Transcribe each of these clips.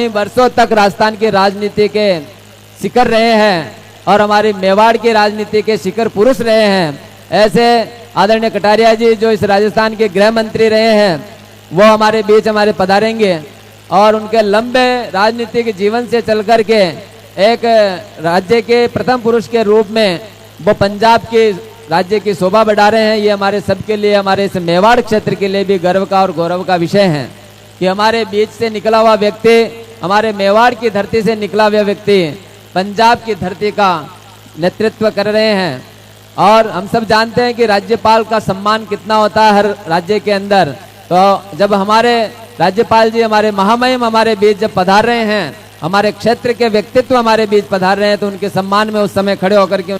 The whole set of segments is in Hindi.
वर्षों तक राजस्थान की राजनीति के शिखर रहे हैं और हमारी मेवाड़ की राजनीति के शिखर पुरुष रहे हैं। ऐसे आदरणीय कटारिया जी जो इस राजस्थान के गृह मंत्री रहे हैं वो हमारे बीच हमारे पधारेंगे और उनके लंबे राजनीतिक जीवन से चल कर के एक राज्य के प्रथम पुरुष के रूप में वो पंजाब के राज्य की शोभा बढ़ा रहे हैं। ये हमारे सबके लिए, हमारे इस मेवाड़ क्षेत्र के लिए भी गर्व का और गौरव का विषय है कि हमारे बीच से निकला हुआ व्यक्ति, हमारे मेवाड़ की धरती से निकला हुआ व्यक्ति पंजाब की धरती का नेतृत्व कर रहे हैं। और हम सब जानते हैं कि राज्यपाल का सम्मान कितना होता है हर राज्य के अंदर। तो जब हमारे राज्यपाल जी हमारे महामहिम हमारे बीच जब पधार रहे हैं, हमारे क्षेत्र के व्यक्तित्व हमारे बीच पधार रहे हैं, तो उनके सम्मान में उस समय खड़े होकर के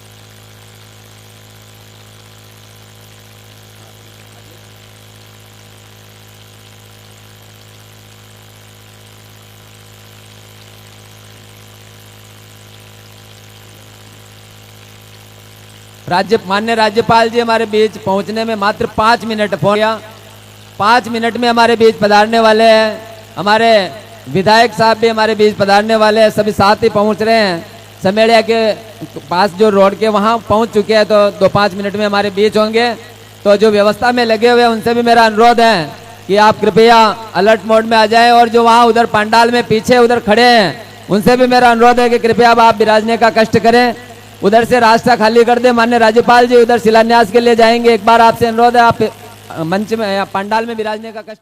माननीय राज्यपाल जी हमारे बीच पहुंचने में मात्र 5 मिनट हो गया। 5 मिनट में हमारे बीच पधारने वाले हैं। हमारे विधायक साहब भी हमारे बीच पधारने वाले हैं। सभी साथ ही पहुंच रहे हैं। समेड़िया के पास जो रोड के वहां पहुंच चुके हैं, तो 2-5 मिनट में हमारे बीच होंगे। तो जो व्यवस्था में लगे हुए हैं उनसे भी मेरा अनुरोध है कि आप कृपया अलर्ट मोड में आ जाएं। और जो वहां उधर पंडाल में पीछे उधर खड़े हैं उनसे भी मेरा अनुरोध है कि कृपया आप विराजने का कष्ट करें। उधर से रास्ता खाली कर दे। माननीय राज्यपाल जी उधर शिलान्यास के लिए जाएंगे। एक बार आपसे अनुरोध है आप मंच में या पंडाल में विराजने का कष्ट।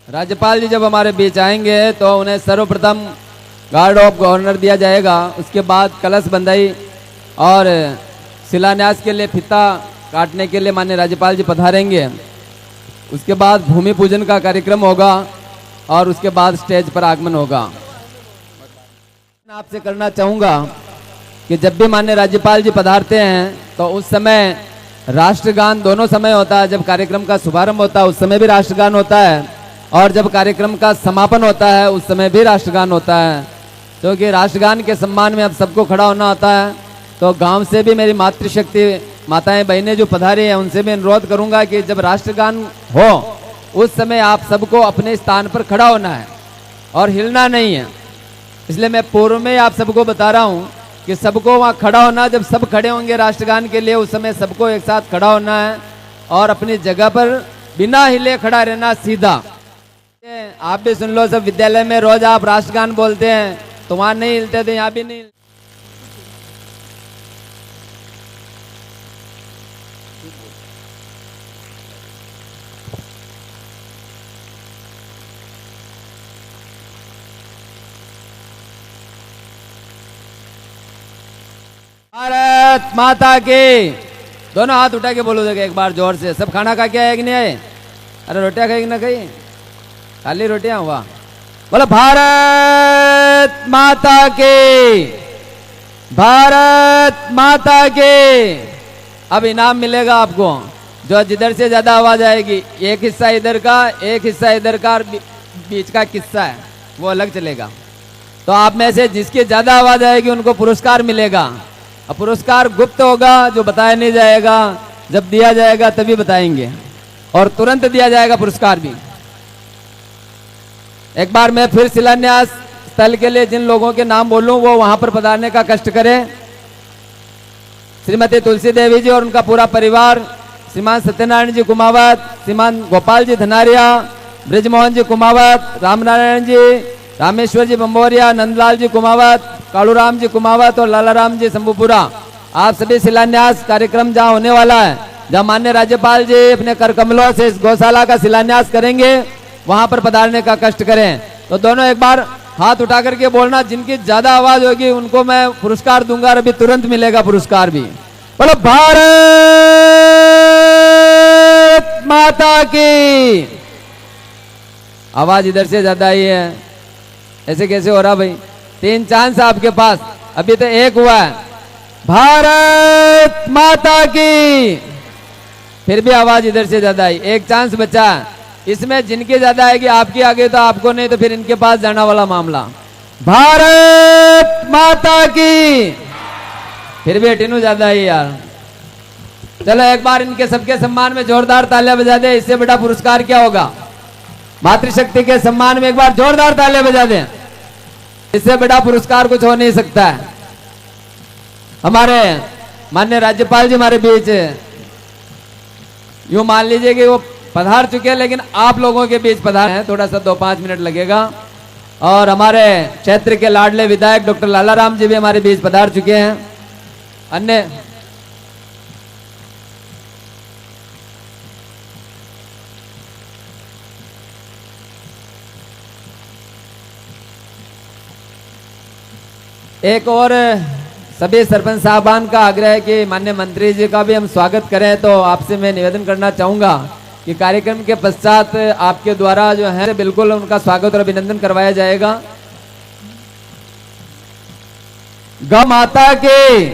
राज्यपाल जी जब हमारे बीच आएंगे तो उन्हें सर्वप्रथम गार्ड ऑफ ऑनर दिया जाएगा। उसके बाद कलश बंधाई और शिलान्यास के लिए फीता काटने के लिए माननीय राज्यपाल जी पधारेंगे। उसके बाद भूमि पूजन का कार्यक्रम होगा और उसके बाद स्टेज पर आगमन होगा। आपसे करना चाहूंगा कि जब भी माननीय राज्यपाल जी पधारते हैं तो उस समय राष्ट्रगान दोनों समय होता है। जब कार्यक्रम का शुभारंभ होता है उस समय भी राष्ट्रगान होता है और जब कार्यक्रम का समापन होता है उस समय भी राष्ट्रगान होता है। क्योंकि राष्ट्रगान के सम्मान में अब सबको खड़ा होना होता है। तो गांव से भी मेरी मातृशक्ति माताएं बहनें जो पधारी हैं उनसे भी अनुरोध करूंगा कि जब राष्ट्रगान हो उस समय आप सबको अपने स्थान पर खड़ा होना है और हिलना नहीं है। इसलिए मैं पूर्व में आप सबको बता रहा हूं कि सबको वहां खड़ा होना। जब सब खड़े होंगे राष्ट्रगान के लिए उस समय सबको एक साथ खड़ा होना है और अपनी जगह पर बिना हिले खड़ा रहना सीधा। आप भी सुन लो, सब विद्यालय में रोज आप राष्ट्रगान बोलते हैं तो वहां नहीं हिलते थे, यहाँ भी नहीं। भारत माता की। दोनों हाथ उठा के बोलो देखे एक बार जोर से। सब खाना खा के आए कि नहीं आए? अरे रोटियां खाई ना खाई? खाली रोटियां हुआ। बोलो भारत माता की, भारत माता की। अब इनाम मिलेगा आपको। जो जिधर से ज्यादा आवाज आएगी, एक हिस्सा इधर का एक हिस्सा इधर का और बीच का किस्सा है वो अलग चलेगा। तो आप में से जिसकी ज्यादा आवाज आएगी उनको पुरस्कार मिलेगा। अब पुरस्कार गुप्त होगा, जो बताया नहीं जाएगा। जब दिया जाएगा तभी बताएंगे और तुरंत दिया जाएगा पुरस्कार भी। एक बार मैं फिर शिलान्यास स्थल के लिए जिन लोगों के नाम बोलूं वो वहां पर पधारने का कष्ट करें। श्रीमती तुलसी देवी जी और उनका पूरा परिवार, श्रीमान सत्यनारायण जी कुमावत, श्रीमान गोपाल जी धनारिया, ब्रिजमोहन जी कुमावत, रामनारायण जी, रामेश्वर जी बंबोरिया, नंदलाल जी कुमावत, कालूराम जी कुमावत और लालाराम जी शंभुपुरा। आप सभी शिलान्यास कार्यक्रम जहाँ होने वाला है, जहाँ माननीय राज्यपाल जी अपने कर कमलों से इस गौशाला का शिलान्यास करेंगे, वहां पर पधारने का कष्ट करें। तो दोनों एक बार हाथ उठा करके बोलना। जिनकी ज्यादा आवाज होगी उनको मैं पुरस्कार दूंगा और अभी तुरंत मिलेगा पुरस्कार भी। बोलो भारत माता की। आवाज इधर से ज्यादा आई है, ऐसे कैसे हो रहा भाई? 3 चांस आपके पास, अभी तो 1 हुआ है। भारत माता की। फिर भी आवाज इधर से ज्यादा आई, 1 चांस बचा। इसमें जिनकी ज्यादा आएगी आपकी आगे तो आपको नहीं तो फिर इनके पास जाना वाला मामला। भारत माता की। फिर भी टीनू ज्यादा आई यार। चलो एक बार इनके सबके सम्मान में जोरदार तालियां बजा दे। इससे बड़ा पुरस्कार क्या होगा? मातृशक्ति के सम्मान में एक बार जोरदार तालियां बजा दें। इससे बड़ा पुरस्कार कुछ हो नहीं सकता है। हमारे माननीय राज्यपाल जी हमारे बीच, यूं मान लीजिए कि वो पधार चुके हैं, लेकिन आप लोगों के बीच पधार हैं, थोड़ा सा 2-5 मिनट लगेगा। और हमारे क्षेत्र के लाडले विधायक डॉक्टर लालाराम जी भी हमारे बीच पधार चुके हैं। अन्य एक और सभी सरपंच साहबान का आग्रह है कि माननीय मंत्री जी का भी हम स्वागत करें। तो आपसे मैं निवेदन करना चाहूंगा कि कार्यक्रम के पश्चात आपके द्वारा जो है बिल्कुल उनका स्वागत और अभिनंदन करवाया जाएगा। गौ माता की,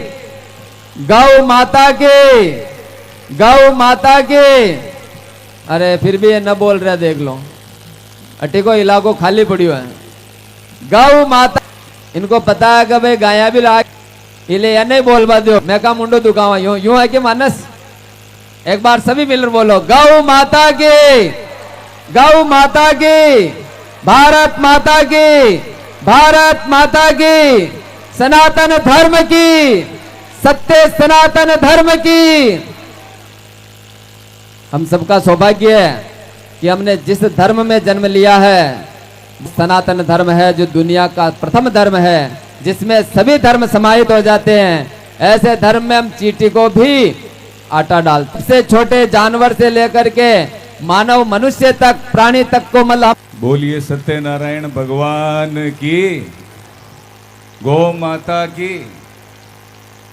गौ माता की, गौ माता की। अरे फिर भी ये न बोल रहे, देख लो अटिको इलाको खाली पड़ियो है। गौ माता, इनको पता है कि भाई गाया भी लाग इले या नहीं बोल दो। मैं का मुंडो दुखावा, यूं यूं है कि मानस। एक बार सभी मिलकर बोलो, गौ माता की, गौ माता की, भारत माता की, भारत माता की, सनातन धर्म की, सत्य सनातन धर्म की। हम सबका सौभाग्य है कि हमने जिस धर्म में जन्म लिया है, सनातन धर्म है, जो दुनिया का प्रथम धर्म है, जिसमें सभी धर्म समाहित हो जाते हैं। ऐसे धर्म में हम चींटी को भी आटा डालते, सबसे छोटे जानवर से लेकर के मानव मनुष्य तक, प्राणी तक को मतलब। बोलिए सत्यनारायण भगवान की, गौ माता की।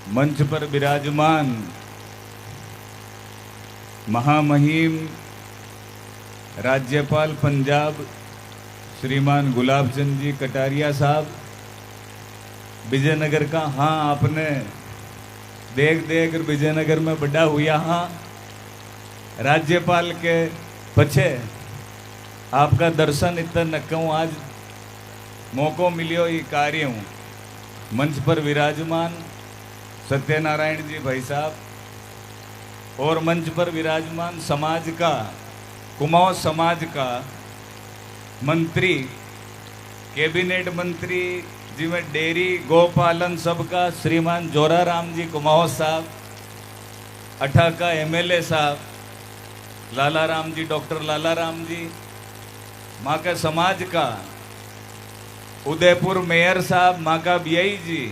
मंच पर विराजमान महामहिम राज्यपाल पंजाब श्रीमान गुलाब चंद जी कटारिया साहब, विजयनगर का, हाँ आपने देख देख विजयनगर में बड़ा हुआ। हाँ, राज्यपाल के पछे आपका दर्शन इतना नक्कूँ, आज मौको मिलियो ये कार्य हूँ। मंच पर विराजमान सत्यनारायण जी भाई साहब, और मंच पर विराजमान समाज का, कुमाऊं समाज का मंत्री, कैबिनेट मंत्री जिसमें डेयरी गौपालन सबका श्रीमान जोरा राम जी कुमाऊं साहब, अठा का एमएलए साहब लाला राम जी, डॉक्टर लाला राम जी, माँ का समाज का उदयपुर मेयर साहब, माँ का बीआई जी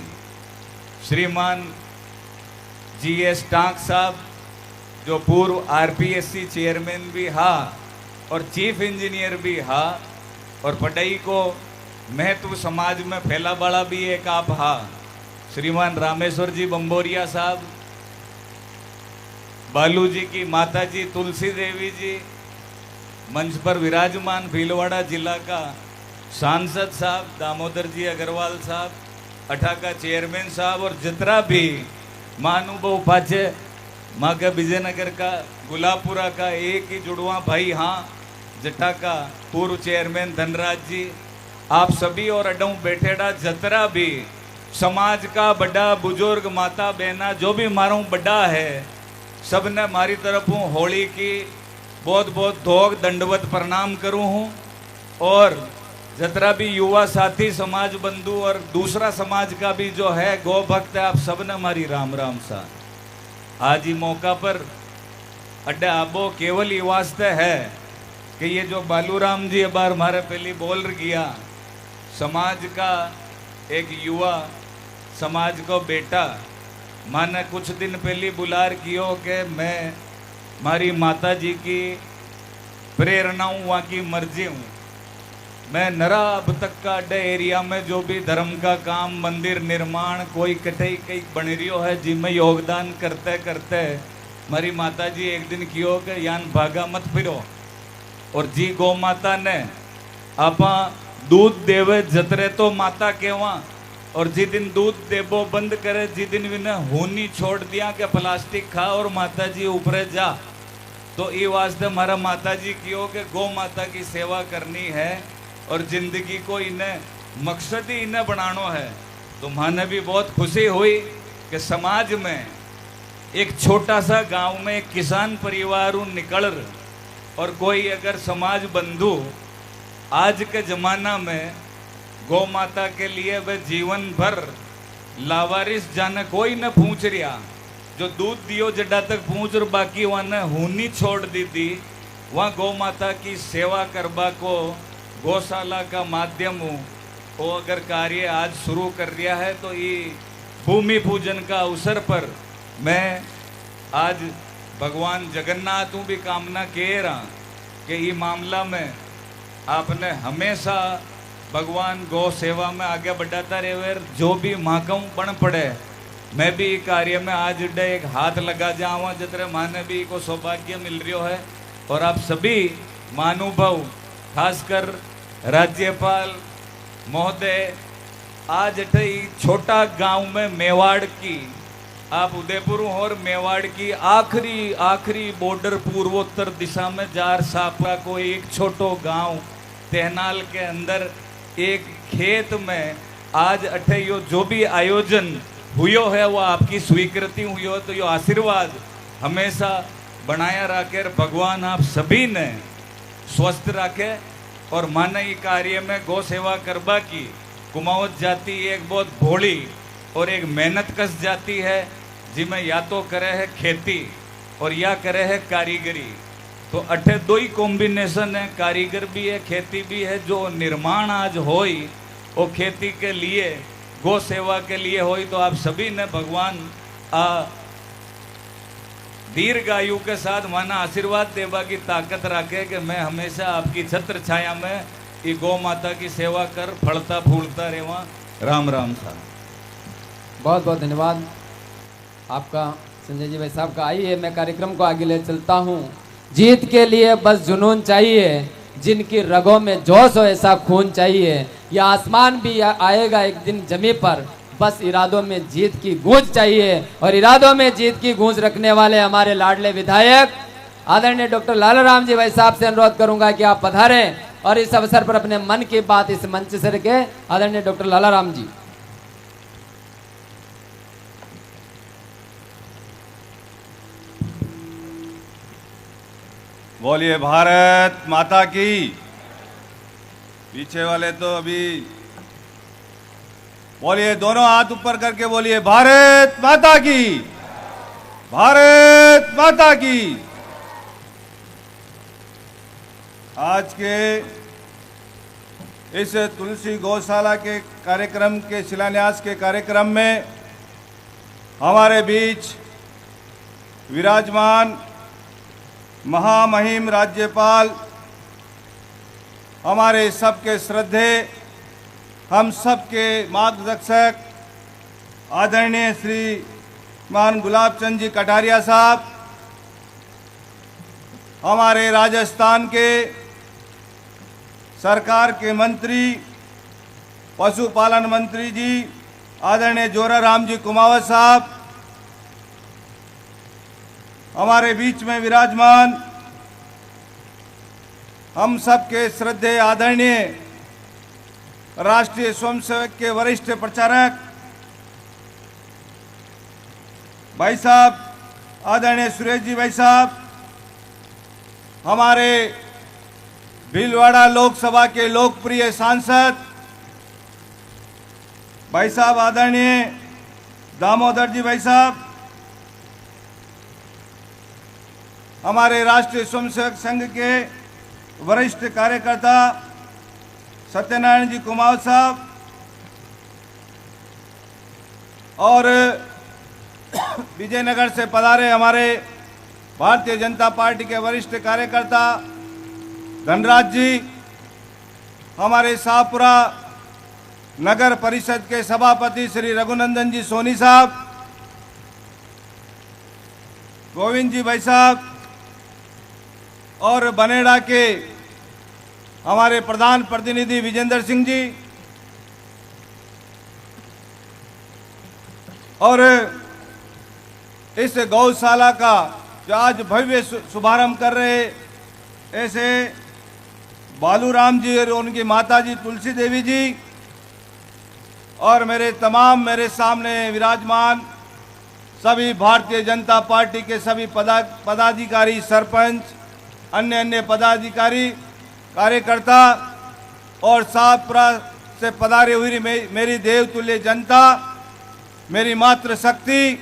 श्रीमान जीएस टांक साहब, जो पूर्व आरपीएससी चेयरमैन भी हा और चीफ इंजीनियर भी हा, और पढ़ाई को महत्व समाज में फैला वाला भी एक आप हा, श्रीमान रामेश्वर जी बंबोरिया साहब, बालू जी की माता जी तुलसी देवी जी, मंच पर विराजमान भीलवाड़ा जिला का सांसद साहब दामोदर जी अग्रवाल साहब, अठा का चेयरमैन साहब, और जितना भी महानुभव पाचे माँ का विजयनगर का गुलाबपुरा का एक ही जुड़वा भाई, हाँ जटा का पूर्व चेयरमैन धनराज जी, आप सभी और अडों बैठेड़ा जतरा भी समाज का बड़ा बुजुर्ग माता बहना जो भी मारूं बड़ा है, सबने मारी तरफ हूँ होली की बहुत बहुत धोक दंडवत प्रणाम करूँ हूँ। और जतरा भी युवा साथी समाज बंधु और दूसरा समाज का भी जो है गौ भक्त है, आप सबने हमारी राम राम सा। आज ही मौका पर अड्डा आबो केवल ये वास्ते है कि ये जो बालूराम जी बार हमारे पहली बोल गया, समाज का एक युवा, समाज को बेटा, माने कुछ दिन पहले बुलार कियो कि मैं मारी माता जी की प्रेरणा हूँ, वहाँ की मर्जी हूँ। मैं नरा अब तक का अड्डे एरिया में जो भी धर्म का काम, मंदिर निर्माण, कोई कठई कई बन रियो है, जिसमें योगदान करते करते मारी माता जी एक दिन कियो कि यान भागा मत फिरो, और जी गौ माता ने आपा दूध देवे जतरे तो माता केवा, और जिस दिन दूध देबो बंद करे, जिस दिन भी होनी छोड़ दिया कि प्लास्टिक खा और माता जी ऊपर जा, तो ये वास्ते हमारा माता जी की हो कि गौ माता की सेवा करनी है और जिंदगी को इन्हें मकसद ही इन्हें बनाना है। तो माने भी बहुत खुशी हुई कि समाज में एक छोटा सा गांव में एक किसान परिवार निकल और कोई अगर समाज बंधु आज के जमाना में गौ माता के लिए वह जीवन भर लावारिस जाने कोई न पूछ रिया, जो दूध दियो जड्डा तक पूछ और बाकी वहाँ ने हुनी छोड़ दी थी, वहाँ गौ माता की सेवा करबा को गौशाला का माध्यम वो अगर कार्य आज शुरू कर दिया है, तो ये भूमि पूजन का अवसर पर मैं आज भगवान जगन्नाथ भी कामना कह रहा कि ये मामला में आपने हमेशा भगवान गौ सेवा में आगे बढ़ाता रहे, जो भी माकम बन पड़े मैं भी कार्य में आज एक हाथ लगा जाऊँ, जितने माने भी को सौभाग्य मिल रहा है। और आप सभी महानुभाव, खासकर राज्यपाल महोदय, आज छोटा गांव में मेवाड़ की, आप उदयपुर और मेवाड़ की आखिरी बॉर्डर पूर्वोत्तर दिशा में जार सापा को एक छोटो गांव तेहनाल के अंदर एक खेत में आज यो जो भी आयोजन हुयो है वो आपकी स्वीकृति हुई हो, तो यो आशीर्वाद हमेशा बनाया रखे, भगवान आप सभी ने स्वस्थ रखे। और माने ये कार्य में गौ सेवा करबा की कुमावत जाति एक बहुत भोली और एक मेहनत कश जाती है, जिसमें या तो करे है खेती और या करे है कारीगरी। तो अठे दो ही कॉम्बिनेशन है, कारीगर भी है खेती भी है। जो निर्माण आज होई वो खेती के लिए, गौ सेवा के लिए होई। तो आप सभी ने भगवान दीर्घायु के साथ माना आशीर्वाद देवा की ताकत रखे कि मैं हमेशा आपकी छत्र छाया में ये गौ माता की सेवा कर फलता फूलता रेवा। राम राम साहब, बहुत बहुत धन्यवाद आपका संजय जी भाई साहब का। आइए मैं कार्यक्रम को आगे ले चलता हूँ। जीत के लिए बस जुनून चाहिए, जिनकी रगों में जोश हो ऐसा खून चाहिए। यह आसमान भी आएगा एक दिन जमी पर, बस इरादों में जीत की गूंज चाहिए। और इरादों में जीत की गूंज रखने वाले हमारे लाडले विधायक आदरणीय डॉक्टर लालाराम जी भाई साहब से अनुरोध करूंगा कि आप पधारें और इस अवसर पर अपने मन की बात इस मंच से रखें। आदरणीय डॉक्टर लालाराम जी। बोलिए भारत माता की। पीछे वाले तो अभी बोलिए, दोनों हाथ ऊपर करके बोलिए भारत माता की, भारत माता की। आज के इस तुलसी गौशाला के कार्यक्रम के शिलान्यास के कार्यक्रम में हमारे बीच विराजमान महामहिम राज्यपाल, हमारे सबके श्रद्धे, हम सबके मार्गदर्शक आदरणीय श्री मान गुलाब चंद जी कटारिया साहब, हमारे राजस्थान के सरकार के मंत्री, पशुपालन मंत्री जी आदरणीय जोराराम जी कुमावत साहब, हमारे बीच में विराजमान हम सबके श्रद्धेय आदरणीय राष्ट्रीय स्वयंसेवक के वरिष्ठ प्रचारक भाई साहब आदरणीय सुरेश जी भाई साहब, हमारे भीलवाड़ा लोकसभा के लोकप्रिय सांसद भाई साहब आदरणीय दामोदर जी भाई साहब, हमारे राष्ट्रीय स्वयंसेवक संघ के वरिष्ठ कार्यकर्ता सत्यनारायण जी कुमावत साहब और विजयनगर से पधारे हमारे भारतीय जनता पार्टी के वरिष्ठ कार्यकर्ता धनराज जी, हमारे शाहपुरा नगर परिषद के सभापति श्री रघुनंदन जी सोनी साहब, गोविंद जी भाई साहब और बनेड़ा के हमारे प्रधान प्रतिनिधि विजेंद्र सिंह जी और इस गौशाला का जो आज भव्य शुभारंभ कर रहे ऐसे बालूराम जी और उनकी माता जी तुलसी देवी जी और मेरे सामने विराजमान सभी भारतीय जनता पार्टी के सभी पदाधिकारी, सरपंच, अन्य पदाधिकारी, कार्यकर्ता और शाहपुरा से पधारी हुई मेरी देवतुल्य जनता, मेरी मातृ शक्ति,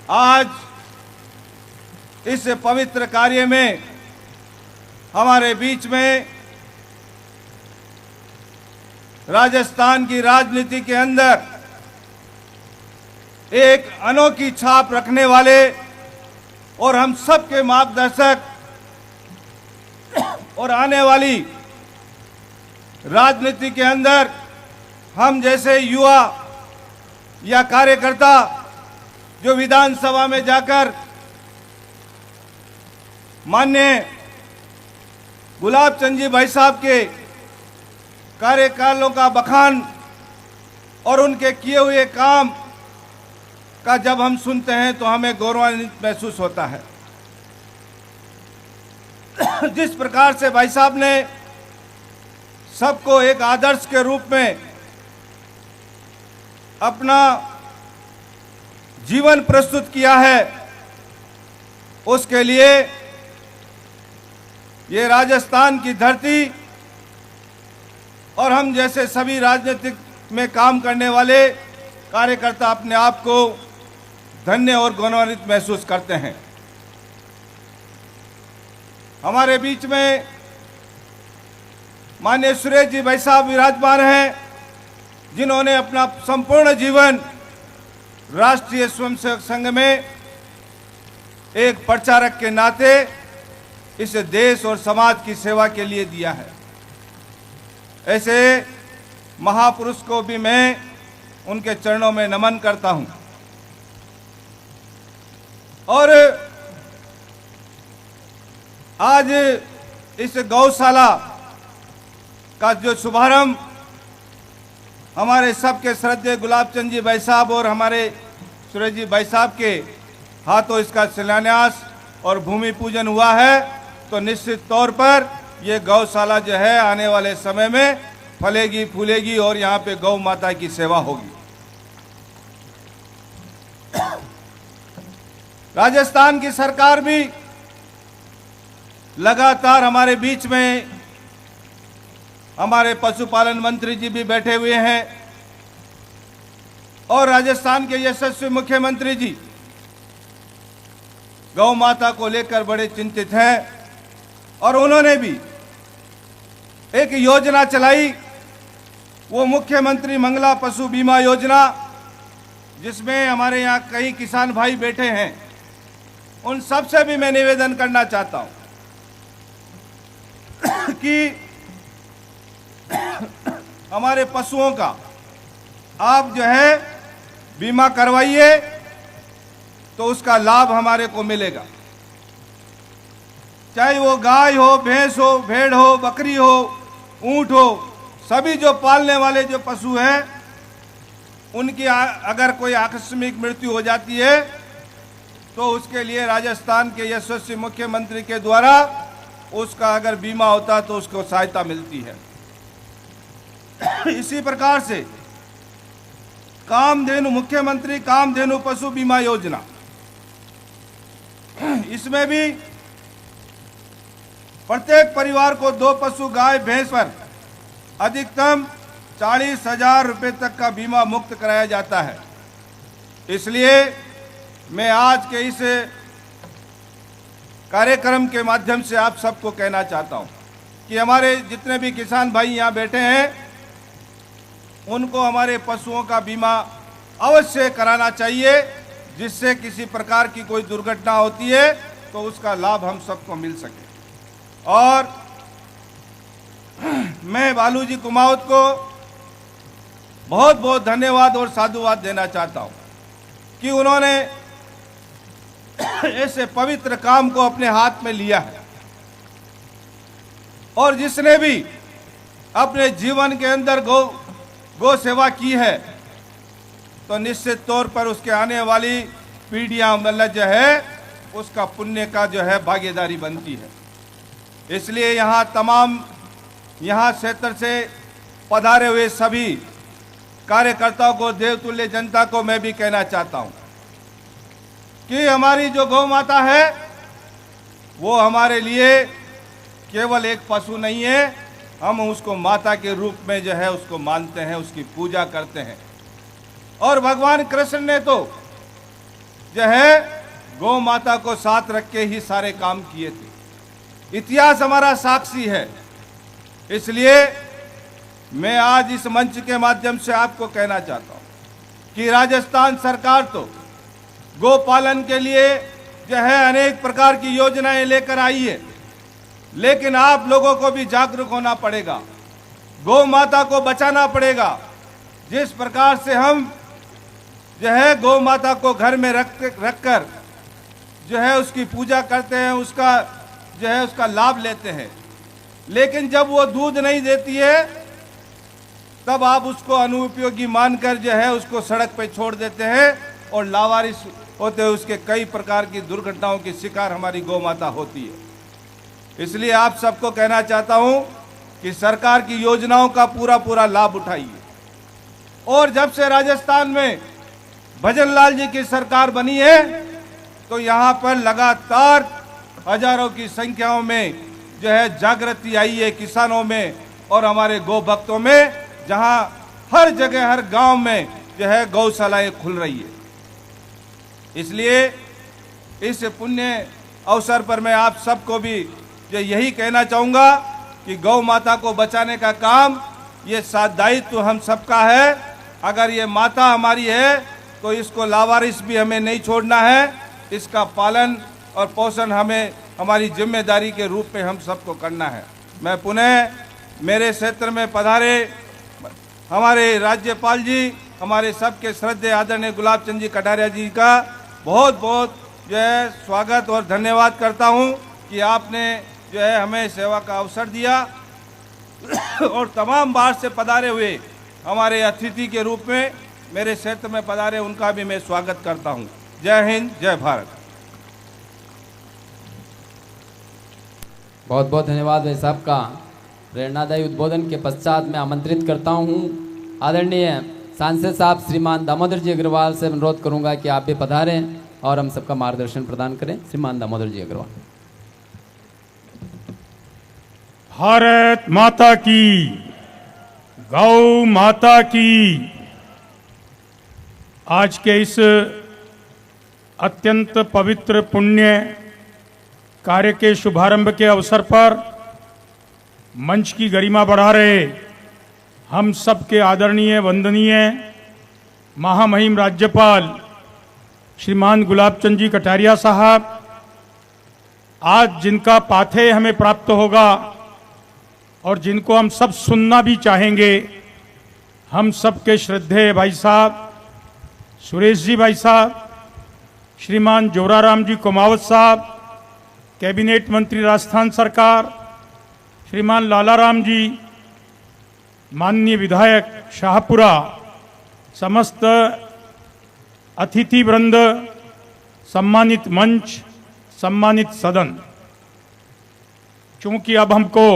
आज इस पवित्र कार्य में हमारे बीच में राजस्थान की राजनीति के अंदर एक अनोखी छाप रखने वाले और हम सबके मार्गदर्शक और आने वाली राजनीति के अंदर हम जैसे युवा या कार्यकर्ता जो विधानसभा में जाकर माननीय गुलाब चंद जी भाई साहब के कार्यकालों का बखान और उनके किए हुए काम का जब हम सुनते हैं तो हमें गौरवान्वित महसूस होता है। जिस प्रकार से भाई साहब ने सबको एक आदर्श के रूप में अपना जीवन प्रस्तुत किया है, उसके लिए ये राजस्थान की धरती और हम जैसे सभी राजनीतिक में काम करने वाले कार्यकर्ता अपने आप को धन्य और गौरवान्वित महसूस करते हैं। हमारे बीच में माननीय सुरेश जी भाई साहब विराजमान हैं, जिन्होंने अपना संपूर्ण जीवन राष्ट्रीय स्वयंसेवक संघ में एक प्रचारक के नाते इस देश और समाज की सेवा के लिए दिया है। ऐसे महापुरुष को भी मैं उनके चरणों में नमन करता हूं। और आज इस गौशाला का जो शुभारंभ हमारे सबके श्रद्धेय गुलाब चंद जी भाई साहब और हमारे सुरेश जी भाई साहब के हाथों इसका शिलान्यास और भूमि पूजन हुआ है, तो निश्चित तौर पर ये गौशाला जो है आने वाले समय में फलेगी फूलेगी और यहाँ पे गौ माता की सेवा होगी। राजस्थान की सरकार भी लगातार हमारे बीच में, हमारे पशुपालन मंत्री जी भी बैठे हुए हैं और राजस्थान के यशस्वी मुख्यमंत्री जी गौ माता को लेकर बड़े चिंतित हैं और उन्होंने भी एक योजना चलाई, वो मुख्यमंत्री मंगला पशु बीमा योजना, जिसमें हमारे यहाँ कई किसान भाई बैठे हैं। उन सब से भी मैं निवेदन करना चाहता हूं कि हमारे पशुओं का आप जो है बीमा करवाइए, तो उसका लाभ हमारे को मिलेगा। चाहे वो गाय हो, भैंस हो, भेड़ हो, बकरी हो, ऊंट हो, सभी जो पालने वाले जो पशु हैं, उनकी अगर कोई आकस्मिक मृत्यु हो जाती है तो उसके लिए राजस्थान के यशस्वी मुख्यमंत्री के द्वारा उसका अगर बीमा होता तो उसको सहायता मिलती है। इसी प्रकार से कामधेनु, मुख्यमंत्री कामधेनु पशु बीमा योजना, इसमें भी प्रत्येक परिवार को 2 पशु गाय भैंस पर अधिकतम 40,000 रुपए तक का बीमा मुक्त कराया जाता है। इसलिए मैं आज के इस कार्यक्रम के माध्यम से आप सबको कहना चाहता हूं कि हमारे जितने भी किसान भाई यहाँ बैठे हैं, उनको हमारे पशुओं का बीमा अवश्य कराना चाहिए, जिससे किसी प्रकार की कोई दुर्घटना होती है तो उसका लाभ हम सबको मिल सके। और मैं बालू जी कुमावत को बहुत बहुत धन्यवाद और साधुवाद देना चाहता हूं कि उन्होंने ऐसे पवित्र काम को अपने हाथ में लिया है और जिसने भी अपने जीवन के अंदर गौ सेवा की है, तो निश्चित तौर पर उसके आने वाली पीढ़ियां मतलब जो है उसका पुण्य का जो है भागीदारी बनती है। इसलिए यहाँ तमाम यहाँ क्षेत्र से पधारे हुए सभी कार्यकर्ताओं को, देवतुल्य जनता को मैं भी कहना चाहता हूं कि हमारी जो गौ माता है वो हमारे लिए केवल एक पशु नहीं है, हम उसको माता के रूप में जो है उसको मानते हैं, उसकी पूजा करते हैं। और भगवान कृष्ण ने तो जो है गौ माता को साथ रख के ही सारे काम किए थे। इतिहास हमारा साक्षी है। इसलिए मैं आज इस मंच के माध्यम से आपको कहना चाहता हूं कि राजस्थान सरकार तो गौ पालन के लिए जो है अनेक प्रकार की योजनाएं लेकर आई है, लेकिन आप लोगों को भी जागरूक होना पड़ेगा, गौ माता को बचाना पड़ेगा। जिस प्रकार से हम जो है गौ माता को घर में रखकर जो है उसकी पूजा करते हैं, उसका जो है उसका लाभ लेते हैं, लेकिन जब वो दूध नहीं देती है तब आप उसको अनुपयोगी मानकर जो है उसको सड़क पे छोड़ देते हैं और लावारिस होते हुए उसके कई प्रकार की दुर्घटनाओं की शिकार हमारी गौ माता होती है। इसलिए आप सबको कहना चाहता हूं कि सरकार की योजनाओं का पूरा लाभ उठाइए। और जब से राजस्थान में भजन लाल जी की सरकार बनी है तो यहाँ पर लगातार हजारों की संख्याओं में जो है जागृति आई है किसानों में और हमारे गौ भक्तों में, जहाँ हर जगह हर गांव में जो है गौशालाएं खुल रही है। इसलिए इस पुण्य अवसर पर मैं आप सबको भी जो यही कहना चाहूँगा कि गौ माता को बचाने का काम ये दायित्व हम सबका है। अगर ये माता हमारी है तो इसको लावारिस भी हमें नहीं छोड़ना है, इसका पालन और पोषण हमें हमारी जिम्मेदारी के रूप में हम सबको करना है। मैं पुनः मेरे क्षेत्र में पधारे हमारे राज्यपाल जी, हमारे सबके श्रद्धेय आदरणीय गुलाब चंद जी कटारिया जी का बहुत बहुत जो है स्वागत और धन्यवाद करता हूं कि आपने जो है हमें सेवा का अवसर दिया और तमाम बार से पधारे हुए हमारे अतिथि के रूप में मेरे क्षेत्र में पधारे उनका भी मैं स्वागत करता हूं। जय हिंद, जय भारत। बहुत बहुत धन्यवाद भाई साहब का प्रेरणादायी उद्बोधन के पश्चात मैं आमंत्रित करता हूं आदरणीय सांसद साहब श्रीमान दामोदर जी अग्रवाल से अनुरोध करूंगा कि आप भी पधारें और हम सबका मार्गदर्शन प्रदान करें। श्रीमान दामोदर जी अग्रवाल। भारत माता की, गौ माता की। आज के इस अत्यंत पवित्र पुण्य कार्य के शुभारंभ के अवसर पर मंच की गरिमा बढ़ा रहे हम सबके आदरणीय वंदनीय महामहिम राज्यपाल श्रीमान गुलाब चंद जी कटारिया साहब, आज जिनका पाथेय हमें प्राप्त होगा और जिनको हम सब सुनना भी चाहेंगे, हम सबके श्रद्धेय भाई साहब सुरेश जी भाई साहब, श्रीमान जोराराम जी कुमावत साहब, कैबिनेट मंत्री राजस्थान सरकार, श्रीमान लालाराम जी, माननीय विधायक शाहपुरा, समस्त अतिथि वृंद, सम्मानित मंच, सम्मानित सदन। चूंकि अब हमको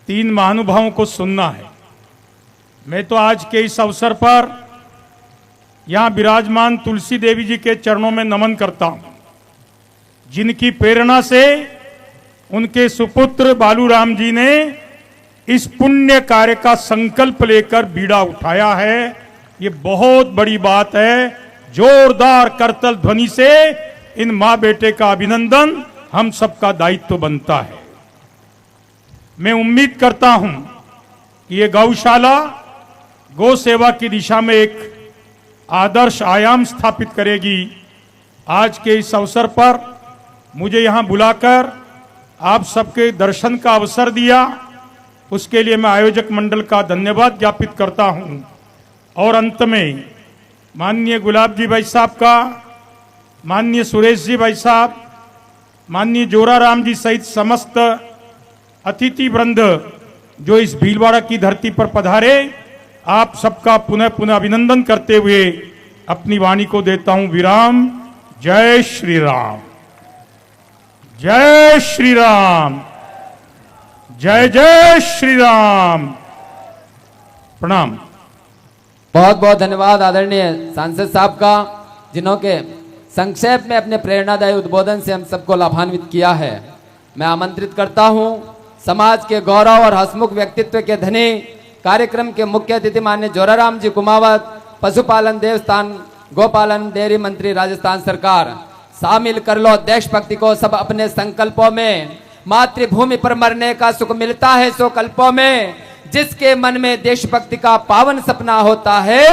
3 महानुभावों को सुनना है, मैं तो आज के इस अवसर पर यहां विराजमान तुलसी देवी जी के चरणों में नमन करता हूं, जिनकी प्रेरणा से उनके सुपुत्र बालूराम जी ने इस पुण्य कार्य का संकल्प लेकर बीड़ा उठाया है। ये बहुत बड़ी बात है। जोरदार करतल ध्वनि से इन मां बेटे का अभिनंदन हम सबका दायित्व बनता है। मैं उम्मीद करता हूं कि ये गौशाला गौ सेवा की दिशा में एक आदर्श आयाम स्थापित करेगी। आज के इस अवसर पर मुझे यहां बुलाकर आप सबके दर्शन का अवसर दिया, उसके लिए मैं आयोजक मंडल का धन्यवाद ज्ञापित करता हूं। और अंत में माननीय गुलाब जी भाई साहब का, माननीय सुरेश जी भाई साहब, माननीय जोराराम जी सहित समस्त अतिथि वृंद जो इस भीलवाड़ा की धरती पर पधारे, आप सबका पुनः पुनः अभिनंदन करते हुए अपनी वाणी को देता हूं विराम। जय श्री राम, जय श्री राम, जय जय श्री राम। प्रणाम। बहुत बहुत धन्यवाद आदरणीय सांसद साहब का, जिन्होंने संक्षेप में अपने प्रेरणादायी उद्बोधन से हम सबको लाभान्वित किया है। मैं आमंत्रित करता हूं समाज के गौरव और हसमुख व्यक्तित्व के धनी कार्यक्रम के मुख्य अतिथि माननीय जोराराम जी कुमावत, पशुपालन देवस्थान गोपालन डेयरी मंत्री राजस्थान सरकार। शामिल कर लो देशभक्ति को सब अपने संकल्पों में, मातृभूमि पर मरने का सुख मिलता है सो कल्पों में, जिसके मन में देशभक्ति का पावन सपना होता है,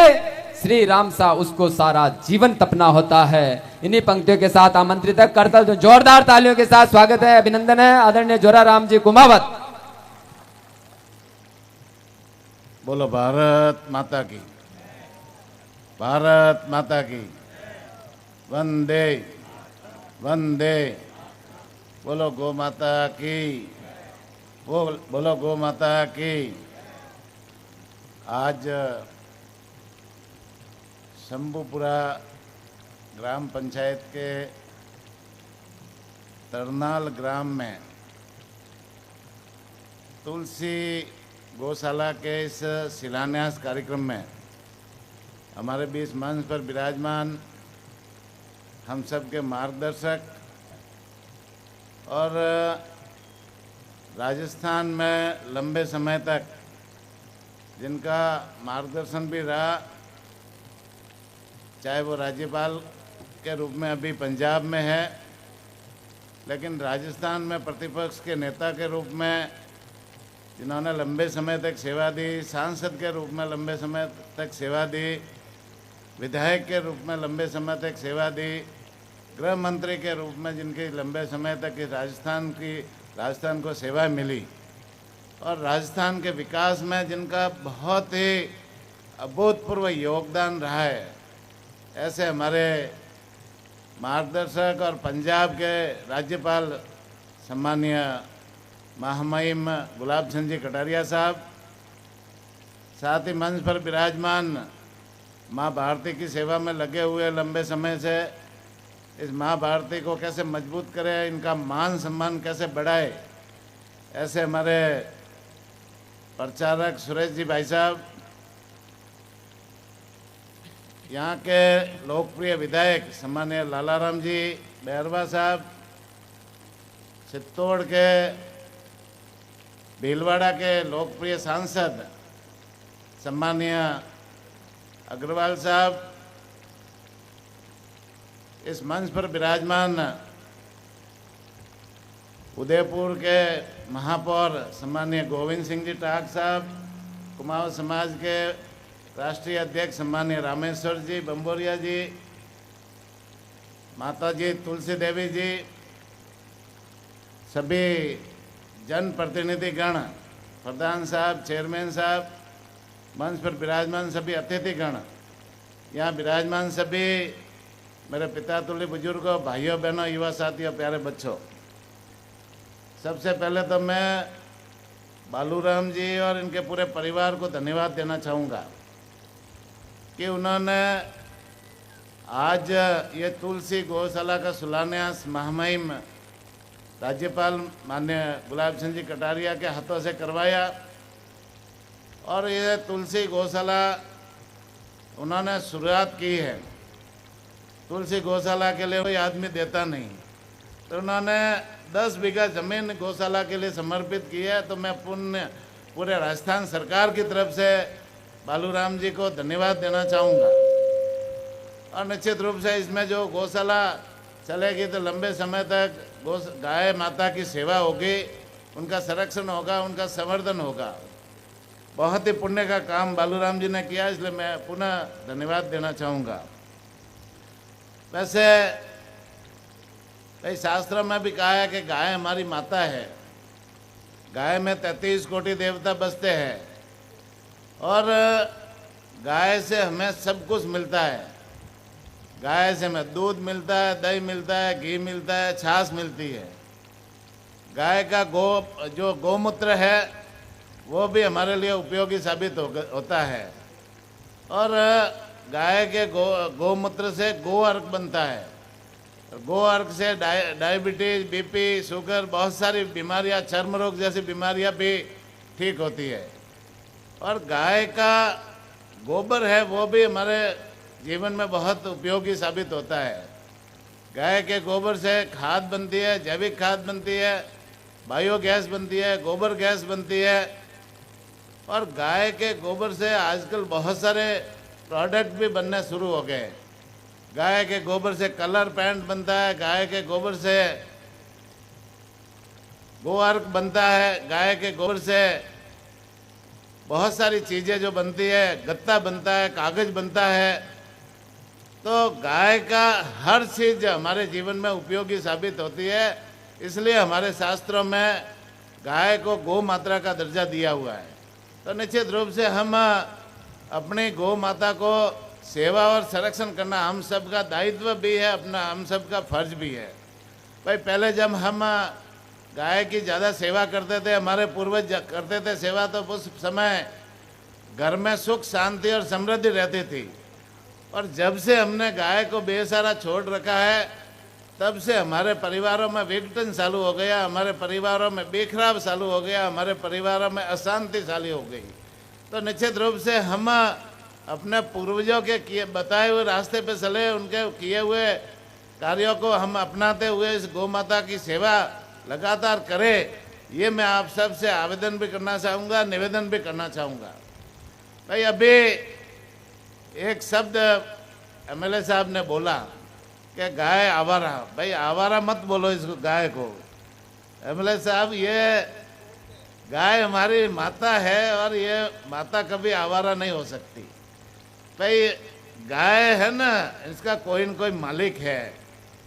श्री राम सा उसको सारा जीवन तपना होता है। इन्हीं पंक्तियों के साथ आमंत्रित करता हूं, जोरदार तालियों के साथ स्वागत है, अभिनंदन है आदरणीय जोराराम जी कुमावत। बोलो भारत माता की, भारत माता की, वंदे वंदे। बोलो गौ माता की, बोलो गौ माता की। आज शंभुपुरा ग्राम पंचायत के तरनाल ग्राम में तुलसी गौशाला के इस शिलान्यास कार्यक्रम में हमारे बीच मंच पर विराजमान हम सब के मार्गदर्शक और राजस्थान में लंबे समय तक जिनका मार्गदर्शन भी रहा, चाहे वो राज्यपाल के रूप में अभी पंजाब में है, लेकिन राजस्थान में प्रतिपक्ष के नेता के रूप में जिन्होंने लंबे समय तक सेवा दी, सांसद के रूप में लंबे समय तक सेवा दी, विधायक के रूप में लंबे समय तक सेवा दी, गृह मंत्री के रूप में जिनकी लंबे समय तक राजस्थान को सेवा मिली, और राजस्थान के विकास में जिनका बहुत ही अभूतपूर्व योगदान रहा है, ऐसे हमारे मार्गदर्शक और पंजाब के राज्यपाल सम्मानीय महामहिम गुलाब चंद जी कटारिया साहब, साथ ही मंच पर विराजमान माँ भारती की सेवा में लगे हुए लंबे समय से, इस माँ भारती को कैसे मजबूत करें, इनका मान सम्मान कैसे बढ़ाए, ऐसे हमारे प्रचारक सुरेश जी भाई साहब, यहाँ के लोकप्रिय विधायक सम्मानीय लालाराम जी बैरवा साहब, चित्तौड़ के भीलवाड़ा के लोकप्रिय सांसद सम्मानीय अग्रवाल साहब, इस मंच पर विराजमान उदयपुर के महापौर सम्मानीय गोविंद सिंह जी टाक साहब, कुमाऊं समाज के राष्ट्रीय अध्यक्ष सम्मानीय रामेश्वर जी बम्बोरिया जी, माता जी तुलसी देवी जी, सभी जनप्रतिनिधिगण, प्रधान साहब, चेयरमैन साहब, मंच पर विराजमान सभी अतिथिगण, यहाँ विराजमान सभी मेरे पिता तुल्य बुजुर्गों, भाइयों बहनों, युवा साथियों, प्यारे बच्चों, सबसे पहले तो मैं बालूराम जी और इनके पूरे परिवार को धन्यवाद देना चाहूँगा कि उन्होंने आज ये तुलसी गौशाला का शिलान्यास महामहिम राज्यपाल माननीय गुलाब चंद जी कटारिया के हाथों से करवाया, और ये तुलसी गौशाला उन्होंने शुरुआत की है। तुलसी गौशाला के लिए कोई आदमी देता नहीं, तो उन्होंने 10 बीघा ज़मीन गौशाला के लिए समर्पित की है। तो मैं पूरे राजस्थान सरकार की तरफ से बालूराम जी को धन्यवाद देना चाहूँगा, और निश्चित रूप से इसमें जो गौशाला चलेगी तो लंबे समय तक गाय माता की सेवा होगी, उनका संरक्षण होगा, उनका संवर्धन होगा। बहुत ही पुण्य का काम बालूराम जी ने किया, इसलिए मैं पुनः धन्यवाद देना चाहूँगा। वैसे कई शास्त्रों में भी कहा है कि गाय हमारी माता है, गाय में 33 कोटि देवता बसते हैं, और गाय से हमें सब कुछ मिलता है। गाय से हमें दूध मिलता है, दही मिलता है, घी मिलता है, छाछ मिलती है। गाय का जो गौमूत्र है वो भी हमारे लिए उपयोगी साबित होता है, और गाय के गौमूत्र से गो अर्क बनता है। गो अर्क से डायबिटीज, बीपी, शुगर, बहुत सारी बीमारियां, चर्म रोग जैसी बीमारियां भी ठीक होती है। और गाय का गोबर है वो भी हमारे जीवन में बहुत उपयोगी साबित होता है। गाय के गोबर से खाद बनती है, जैविक खाद बनती है, बायोगैस बनती है, गोबर गैस बनती है। और गाय के गोबर से आजकल बहुत सारे प्रोडक्ट भी बनने शुरू हो गए। गाय के गोबर से कलर पेंट बनता है, गाय के गोबर से गोअर्क बनता है, गाय के गोबर से बहुत सारी चीज़ें जो बनती है, गत्ता बनता है, कागज बनता है। तो गाय का हर चीज़ हमारे जीवन में उपयोगी साबित होती है। इसलिए हमारे शास्त्रों में गाय को गौ माता का दर्जा दिया हुआ है। तो निश्चित रूप से हम अपनी गौ माता को सेवा और संरक्षण करना हम सब का दायित्व भी है, अपना हम सब का फर्ज भी है। भाई पहले जब हम गाय की ज़्यादा सेवा करते थे, हमारे पूर्वज करते थे सेवा, तो उस समय घर में सुख शांति और समृद्धि रहती थी। और जब से हमने गाय को बेसहारा छोड़ रखा है, तब से हमारे परिवारों में विघटन चालू हो गया, हमारे परिवारों में बिखराव चालू हो गया, हमारे परिवारों में अशांति चालू हो गई। तो निश्चित रूप से हम अपने पूर्वजों के बताए हुए रास्ते पे चले, उनके किए हुए कार्यों को हम अपनाते हुए इस गौ माता की सेवा लगातार करें। ये मैं आप सब से आवेदन भी करना चाहूँगा, निवेदन भी करना चाहूँगा। भाई अभी एक शब्द एमएलए साहब ने बोला कि गाय आवारा। भाई आवारा मत बोलो इसको, गाय को। एमएलए साहब, ये गाय हमारी माता है और ये माता कभी आवारा नहीं हो सकती। भाई गाय है ना, इसका कोई न कोई मालिक है,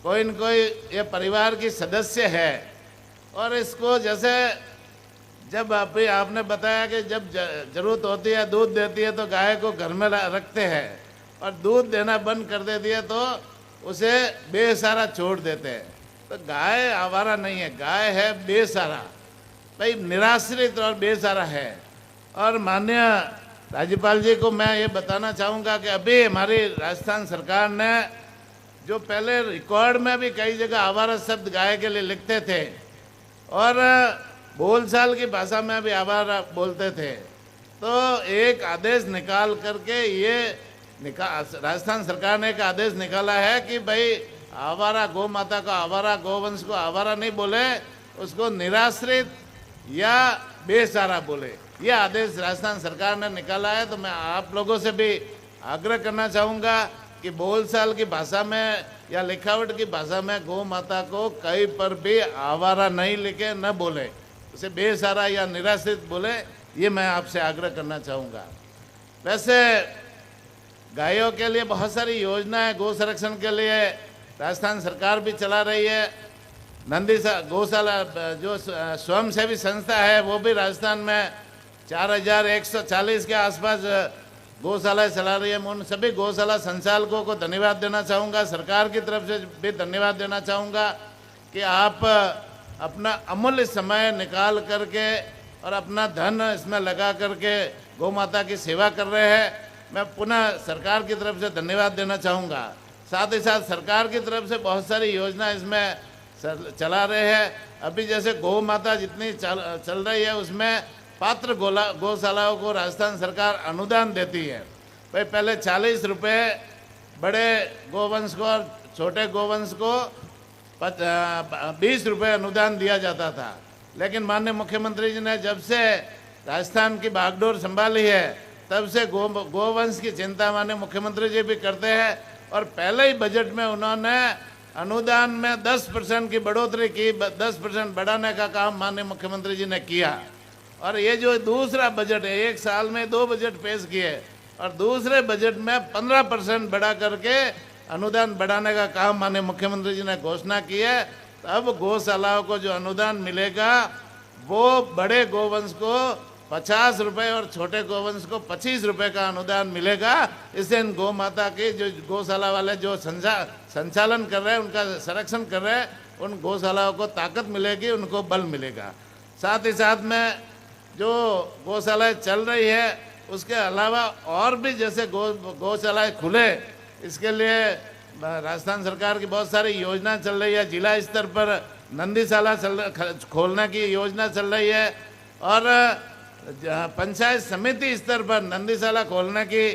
कोई न कोई ये परिवार की सदस्य है। और इसको जैसे जब आपने बताया कि जब जरूरत होती है दूध देती है तो गाय को घर में रखते हैं, और दूध देना बंद कर देती है तो उसे बेसहारा छोड़ देते हैं। तो गाय आवारा नहीं है, गाय है बेसहारा। भाई निराश्रित और बेसहारा है। और माननीय राज्यपाल जी को मैं ये बताना चाहूँगा कि अभी हमारी राजस्थान सरकार ने, जो पहले रिकॉर्ड में भी कई जगह आवारा शब्द गाय के लिए लिखते थे और बोलचाल की भाषा में भी आवारा बोलते थे, तो एक आदेश निकाल करके राजस्थान सरकार ने एक आदेश निकाला है कि भाई आवारा गौ माता को, आवारा गौवंश को आवारा नहीं बोले, उसको निराश्रित या बेसहारा बोले। यह आदेश राजस्थान सरकार ने निकाला है। तो मैं आप लोगों से भी आग्रह करना चाहूँगा कि बोलचाल की भाषा में या लिखावट की भाषा में गौ माता को कहीं पर भी आवारा नहीं लिखे, न बोले, उसे बेसहारा या निराश्रित बोले। ये मैं आपसे आग्रह करना चाहूँगा। वैसे गायों के लिए बहुत सारी योजनाएं गौ संरक्षण के लिए राजस्थान सरकार भी चला रही है। नंदी गौशाला जो स्वयंसेवी संस्था है वो भी राजस्थान में 4140 के आसपास गौशाला चला रही है। मैं उन सभी गौशाला संचालकों को धन्यवाद देना चाहूँगा, सरकार की तरफ से भी धन्यवाद देना चाहूँगा कि आप अपना अमूल्य समय निकाल करके और अपना धन इसमें लगा करके गौ माता की सेवा कर रहे हैं। मैं पुनः सरकार की तरफ से धन्यवाद देना चाहूँगा। साथ ही साथ सरकार की तरफ से बहुत सारी योजना इसमें चला रहे हैं। अभी जैसे गौ माता जितनी चल रही है उसमें पात्र गौशालाओं को राजस्थान सरकार अनुदान देती है। भाई पहले 40 रुपये बड़े गोवंश को और छोटे गोवंश को 20 रुपये अनुदान दिया जाता था। लेकिन माननीय मुख्यमंत्री जी ने जब से राजस्थान की बागडोर संभाली है तब से गोवंश की चिंता माननीय मुख्यमंत्री जी भी करते हैं। और पहले ही बजट में उन्होंने अनुदान में 10% की बढ़ोतरी की, 10% बढ़ाने का काम माननीय मुख्यमंत्री जी ने किया। और ये जो दूसरा बजट है, एक साल में 2 बजट पेश किए और दूसरे बजट में 15% बढ़ा करके अनुदान बढ़ाने का काम माननीय मुख्यमंत्री जी ने घोषणा की है। अब गौशालाओं को जो अनुदान मिलेगा वो बड़े गोवंश को 50 रुपये और छोटे गोवंश को 25 रुपये का अनुदान मिलेगा। इससे इन गौ माता के जो गौशाला वाले जो संचालन कर रहे हैं, उनका संरक्षण कर रहे हैं, उन गौशालाओं को ताकत मिलेगी, उनको बल मिलेगा। साथ ही साथ में जो गौशालाएँ चल रही है उसके अलावा और भी जैसे गौशालाएँ खुले, इसके लिए राजस्थान सरकार की बहुत सारी योजना चल रही है। जिला स्तर पर नंदीशाला खोलने की योजना चल रही है और पंचायत समिति स्तर पर नंदीशाला खोलने की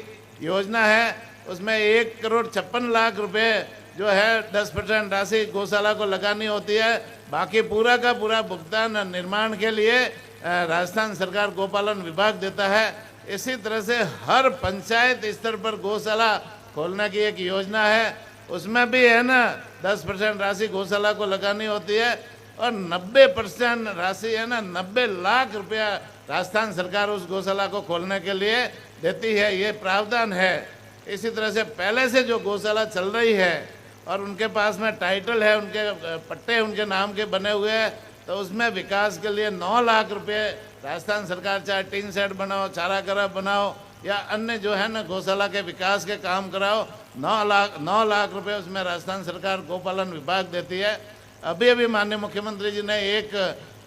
योजना है उसमें 1,56,00,000 रुपए जो है 10% राशि गौशाला को लगानी होती है। बाकी पूरा का पूरा भुगतान निर्माण के लिए राजस्थान सरकार गौपालन विभाग देता है। इसी तरह से हर पंचायत स्तर पर गौशाला खोलने की एक योजना है, उसमें भी है ना 10% राशि गौशाला को लगानी होती है और 90% राशि है ना 90 लाख रुपया राजस्थान सरकार उस गौशाला को खोलने के लिए देती है, ये प्रावधान है। इसी तरह से पहले से जो गौशाला चल रही है और उनके पास में टाइटल है, उनके पट्टे उनके नाम के बने हुए हैं, तो उसमें विकास के लिए 9 लाख रुपए राजस्थान सरकार चाहे टीन सेट बनाओ, चारागाह बनाओ या अन्य जो है ना गौशाला के विकास के काम कराओ, 9 लाख रुपए उसमें राजस्थान सरकार गौपालन विभाग देती है। अभी अभी माननीय मुख्यमंत्री जी ने एक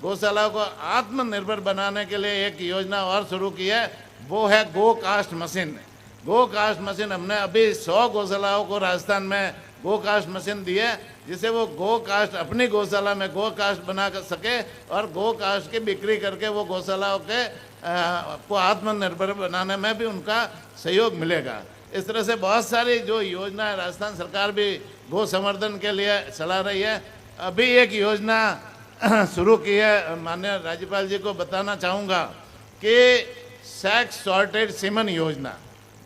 गौशाला को आत्मनिर्भर बनाने के लिए एक योजना और शुरू की है, वो है गो कास्ट मशीन। गो कास्ट मशीन हमने अभी 100 गौशालाओं को राजस्थान में गो कास्ट मशीन दी है, जिससे वो गो कास्ट अपनी गौशाला में गो कास्ट बना सके और गो कास्ट की बिक्री करके वो गौशालाओं के को आत्मनिर्भर बनाने में भी उनका सहयोग मिलेगा। इस तरह से बहुत सारी जो योजना राजस्थान सरकार भी गो संवर्धन के लिए चला रही है। अभी एक योजना शुरू की है, माननीय राज्यपाल जी को बताना चाहूँगा कि सेक्स सॉर्टेड सीमन योजना,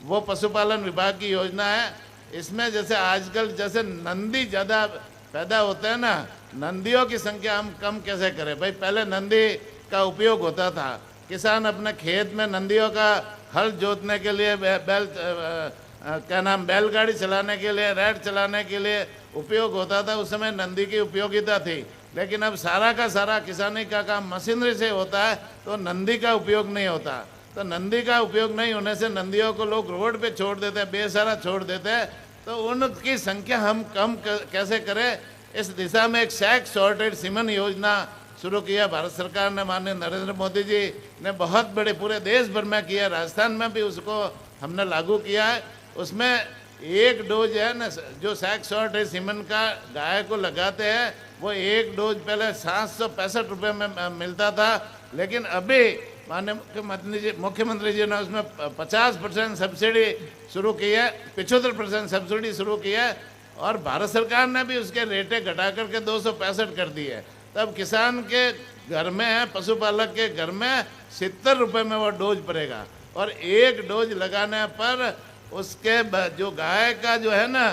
वो पशुपालन विभाग की योजना है। इसमें जैसे आजकल जैसे नंदी ज़्यादा पैदा होते हैं ना, नंदियों की संख्या हम कम कैसे करें भाई। पहले नंदी का उपयोग होता था, किसान अपने खेत में नंदियों का हल जोतने के लिए बैलगाड़ी चलाने के लिए, रैट चलाने के लिए उपयोग होता था। उस समय नंदी की उपयोगिता थी, लेकिन अब सारा का सारा किसानी का काम मशीनरी से होता है, तो नंदी का उपयोग नहीं होता। तो नंदी का उपयोग नहीं होने से नंदियों को लोग रोड पे छोड़ देते हैं, बेसहारा छोड़ देते हैं। तो उनकी संख्या हम कम कैसे करें, इस दिशा में एक सेक्स सॉर्टेड सीमन योजना शुरू किया भारत सरकार ने। माननीय नरेंद्र मोदी जी ने बहुत बड़े पूरे देश भर में किया, राजस्थान में भी उसको हमने लागू किया है। उसमें एक डोज है ना जो सेक्स सॉर्टेड सीमन का गाय को लगाते हैं, वो एक डोज पहले 765 रुपये में मिलता था, लेकिन अभी माननीय मुख्यमंत्री जी ने उसमें 50% सब्सिडी शुरू की है, 75% सब्सिडी शुरू की है और भारत सरकार ने भी उसके रेटे घटा करके 265 कर दी है। तब किसान के घर में है, पशुपालक के घर में 70 रुपये में वो डोज पड़ेगा और एक डोज लगाने पर उसके जो गाय का जो है ना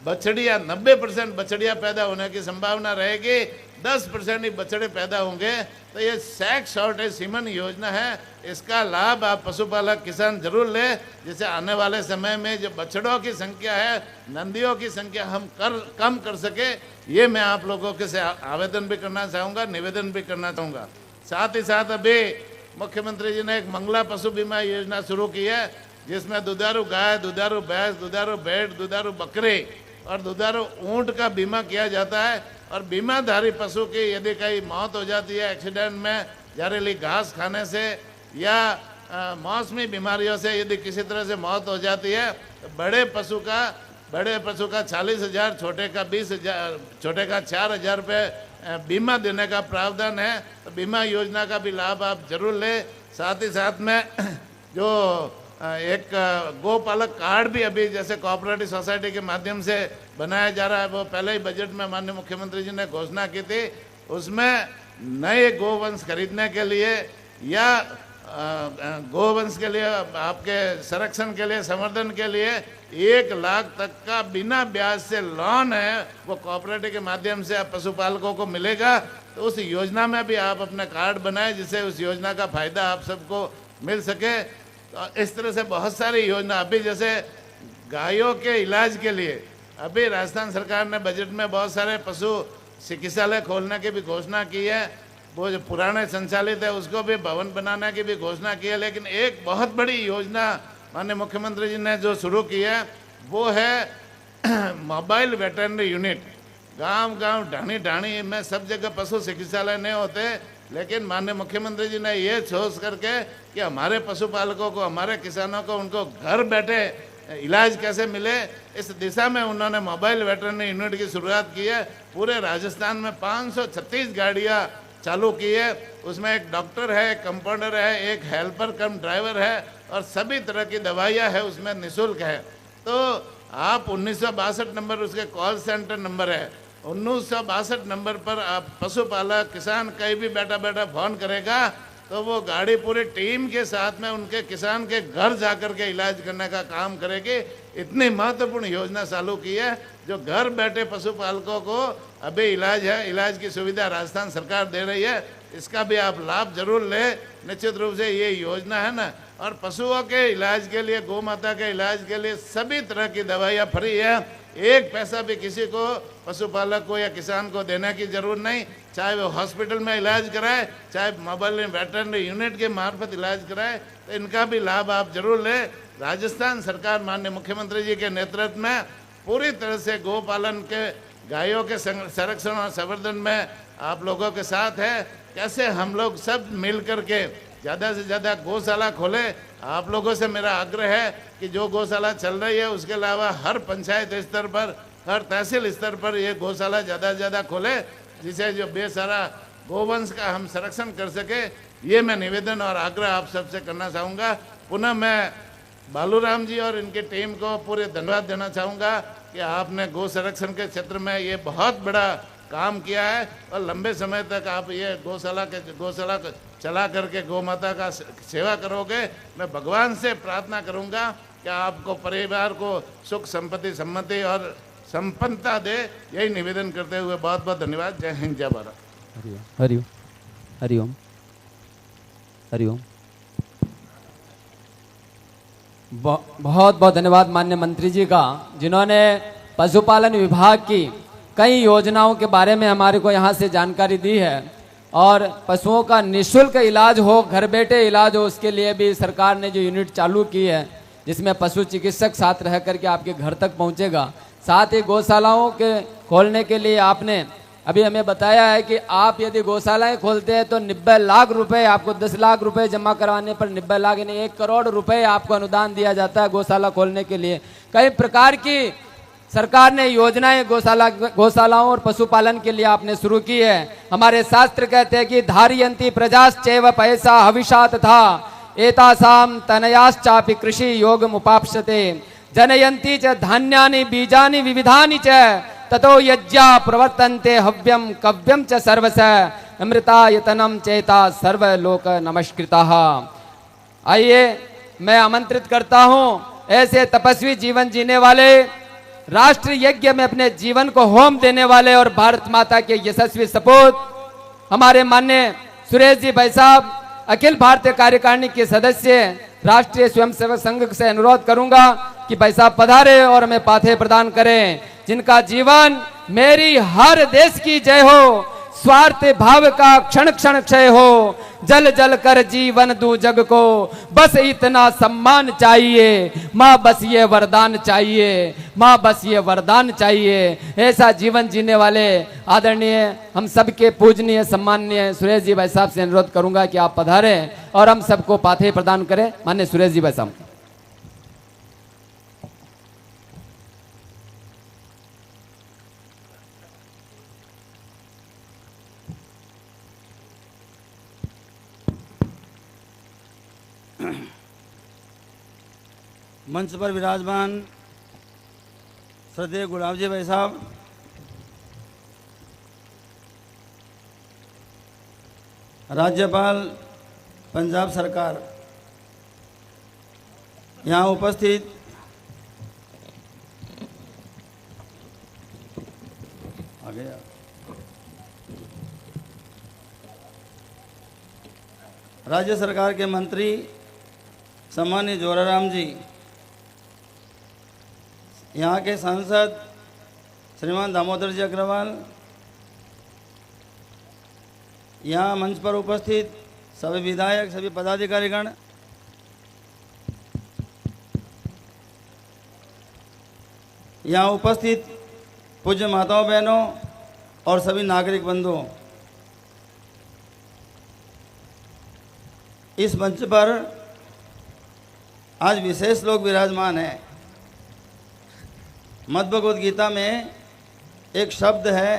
बछड़िया 90% बछड़िया पैदा होने की संभावना रहेगी, 10% ही बछड़े पैदा होंगे। तो ये सेक्स सॉर्टेड सीमन योजना है, इसका लाभ आप पशुपालक किसान जरूर ले, जिससे आने वाले समय में जो बछड़ों की संख्या है, नंदियों की संख्या हम कम कर सके। ये मैं आप लोगों के से आवेदन भी करना चाहूँगा, निवेदन भी करना चाहूँगा। साथ ही साथ अभी मुख्यमंत्री जी ने एक मंगला पशु बीमा योजना शुरू की है, जिसमें दुधारू गाय, दुधारू भैंस, दुधारू भेड़, दुधारू बकरी और दुधारू ऊंट का बीमा किया जाता है। और बीमाधारी पशु की यदि कहीं मौत हो जाती है एक्सीडेंट में, जहरीली घास खाने से या मौसमी बीमारियों से यदि किसी तरह से मौत हो जाती है, तो बड़े पशु का 40,000, छोटे का 20,000, छोटे का 4,000 रुपये बीमा देने का प्रावधान है। तो बीमा योजना का भी लाभ आप जरूर लें। साथ ही साथ में जो एक गोपालक कार्ड भी अभी जैसे कोऑपरेटिव सोसाइटी के माध्यम से बनाया जा रहा है, वो पहले ही बजट में माननीय मुख्यमंत्री जी ने घोषणा की थी। उसमें नए गोवंश खरीदने के लिए या गोवंश के लिए, आपके संरक्षण के लिए, संवर्धन के लिए 1 लाख तक का बिना ब्याज से लोन है, वो कोऑपरेटिव के माध्यम से आप पशुपालकों को मिलेगा। तो उस योजना में भी आप अपना कार्ड बनाए, जिससे उस योजना का फायदा आप सबको मिल सके। तो इस तरह से बहुत सारी योजना, अभी जैसे गायों के इलाज के लिए अभी राजस्थान सरकार ने बजट में बहुत सारे पशु चिकित्सालय खोलने की भी घोषणा की है। वो जो पुराने संचालित है उसको भी भवन बनाने की भी घोषणा की है। लेकिन एक बहुत बड़ी योजना माननीय मुख्यमंत्री जी ने जो शुरू की है, वो है मोबाइल वेटरनरी यूनिट। गांव-गांव, ढाणी-ढाणी में सब जगह पशु चिकित्सालय नहीं होते, लेकिन माननीय मुख्यमंत्री जी ने ये सोच करके कि हमारे पशुपालकों को, हमारे किसानों को, उनको घर बैठे इलाज कैसे मिले, इस दिशा में उन्होंने मोबाइल वेटरनरी यूनिट की शुरुआत की है। पूरे राजस्थान में 536 गाड़ियाँ चालू की है। उसमें एक डॉक्टर है, एक कंपाउंडर है, एक हेल्पर कम ड्राइवर है और सभी तरह की दवाइयाँ है उसमें निःशुल्क है। तो आप 1962 नंबर उसके कॉल सेंटर नंबर है, 1962 नंबर पर आप पशुपालक किसान कहीं भी बैठा बैठा फ़ोन करेगा तो वो गाड़ी पूरी टीम के साथ में उनके किसान के घर जाकर के इलाज करने का काम करेगी। इतनी महत्वपूर्ण योजना चालू की है जो घर बैठे पशुपालकों को अभी इलाज है, इलाज की सुविधा राजस्थान सरकार दे रही है। इसका भी आप लाभ जरूर लें। निश्चित रूप से ये योजना है ना, और पशुओं के इलाज के लिए, गौ माता के इलाज के लिए सभी तरह की दवाइयाँ फ्री है। एक पैसा भी किसी को, पशुपालक को या किसान को देने की जरूरत नहीं। चाहे वो हॉस्पिटल में इलाज कराए, चाहे मोबाइल वेटरनरी यूनिट के मार्फत इलाज कराए, तो इनका भी लाभ आप जरूर लें। राजस्थान सरकार माननीय मुख्यमंत्री जी के नेतृत्व में पूरी तरह से गौ पालन के, गायों के संरक्षण और संवर्धन में आप लोगों के साथ है। कैसे हम लोग सब मिल करके ज़्यादा से ज़्यादा गौशाला खोले। आप लोगों से मेरा आग्रह है कि जो गौशाला चल रही है उसके अलावा हर पंचायत स्तर पर, हर तहसील स्तर पर ये गौशाला ज़्यादा से ज़्यादा खोले, जिसे जो बेसहारा गोवंश का हम संरक्षण कर सके। ये मैं निवेदन और आग्रह आप सबसे करना चाहूँगा। पुनः मैं बालूराम जी और इनकी टीम को पूरे धन्यवाद देना चाहूँगा कि आपने गौ संरक्षण के क्षेत्र में ये बहुत बड़ा काम किया है और लंबे समय तक आप ये गौशाला को चला करके गौ माता का सेवा करोगे। मैं भगवान से प्रार्थना करूँगा कि आपको, परिवार को सुख संपत्ति, सम्मति और संपन्नता दे। यही निवेदन करते हुए बहुत बहुत धन्यवाद। जय हिंद, जय भारत। हरिओम हरिओम हरिओम। बहुत बहुत धन्यवाद माननीय मंत्री जी का, जिन्होंने पशुपालन विभाग की कई योजनाओं के बारे में हमारे को यहाँ से जानकारी दी है। और पशुओं का निःशुल्क इलाज हो, घर बैठे इलाज हो, उसके लिए भी सरकार ने जो यूनिट चालू की है, जिसमें पशु चिकित्सक साथ रह करके आपके घर तक पहुँचेगा। साथ ही गौशालाओं के खोलने के लिए आपने अभी हमें बताया है कि आप यदि गौशालाएं खोलते हैं तो 90 लाख रुपए, आपको 10 लाख रुपए जमा करवाने पर 90 लाख यानी 1 करोड़ रुपए आपको अनुदान दिया जाता है गौशाला खोलने के लिए। कई प्रकार की सरकार ने योजनाएं गौशालाओं और पशुपालन के लिए आपने शुरू की है। हमारे शास्त्र कहते हैं कि धारयन्ति प्रजाश्चैव पयसा हविषात था एतासाम तनयाश्चापि कृषि योगम उपाप्स्यते जनयन्ति च धान्यानि बीजानि विविधानि च ततो यज्ञा प्रवर्तन्ते हव्यम कव्यम च सर्वस अमृतायतनम चेता सर्वलोक नमस्कृतः। आइए मैं आमंत्रित करता हूं ऐसे तपस्वी जीवन जीने वाले, राष्ट्र यज्ञ में अपने जीवन को होम देने वाले और भारत माता के यशस्वी सपूत हमारे माननीय सुरेश जी भाई साहब, अखिल भारतीय कार्यकारिणी के सदस्य, राष्ट्रीय स्वयंसेवक संघ से अनुरोध करूंगा कि भाई साहब पधारे और हमें पाथे प्रदान करें। जिनका जीवन मेरी हर देश की जय हो, स्वार्थ भाव का क्षण क्षण क्षय हो, जल जल कर जीवन दू जग को, बस इतना सम्मान चाहिए माँ, बस ये वरदान चाहिए माँ, बस ये वरदान चाहिए। ऐसा जीवन जीने वाले आदरणीय हम सबके पूजनीय सम्माननीय सुरेश जी भाई साहब से अनुरोध करूंगा कि आप पधारें और हम सबको पाथे प्रदान करें। माननीय सुरेश जी भाई साहब। मंच पर विराजमान श्रद्धेय गुलाब जी भाई साहब, राज्यपाल पंजाब सरकार, यहाँ उपस्थित आ गया राज्य सरकार के मंत्री सम्मानित जोराराम जी, यहाँ के सांसद श्रीमान दामोदर जी अग्रवाल, यहाँ मंच पर उपस्थित सभी विधायक, सभी पदाधिकारीगण, यहाँ उपस्थित पूज्य माताओं बहनों और सभी नागरिक बंधुओं, इस मंच पर आज विशेष लोग विराजमान हैं। मद्भगवद गीता में एक शब्द है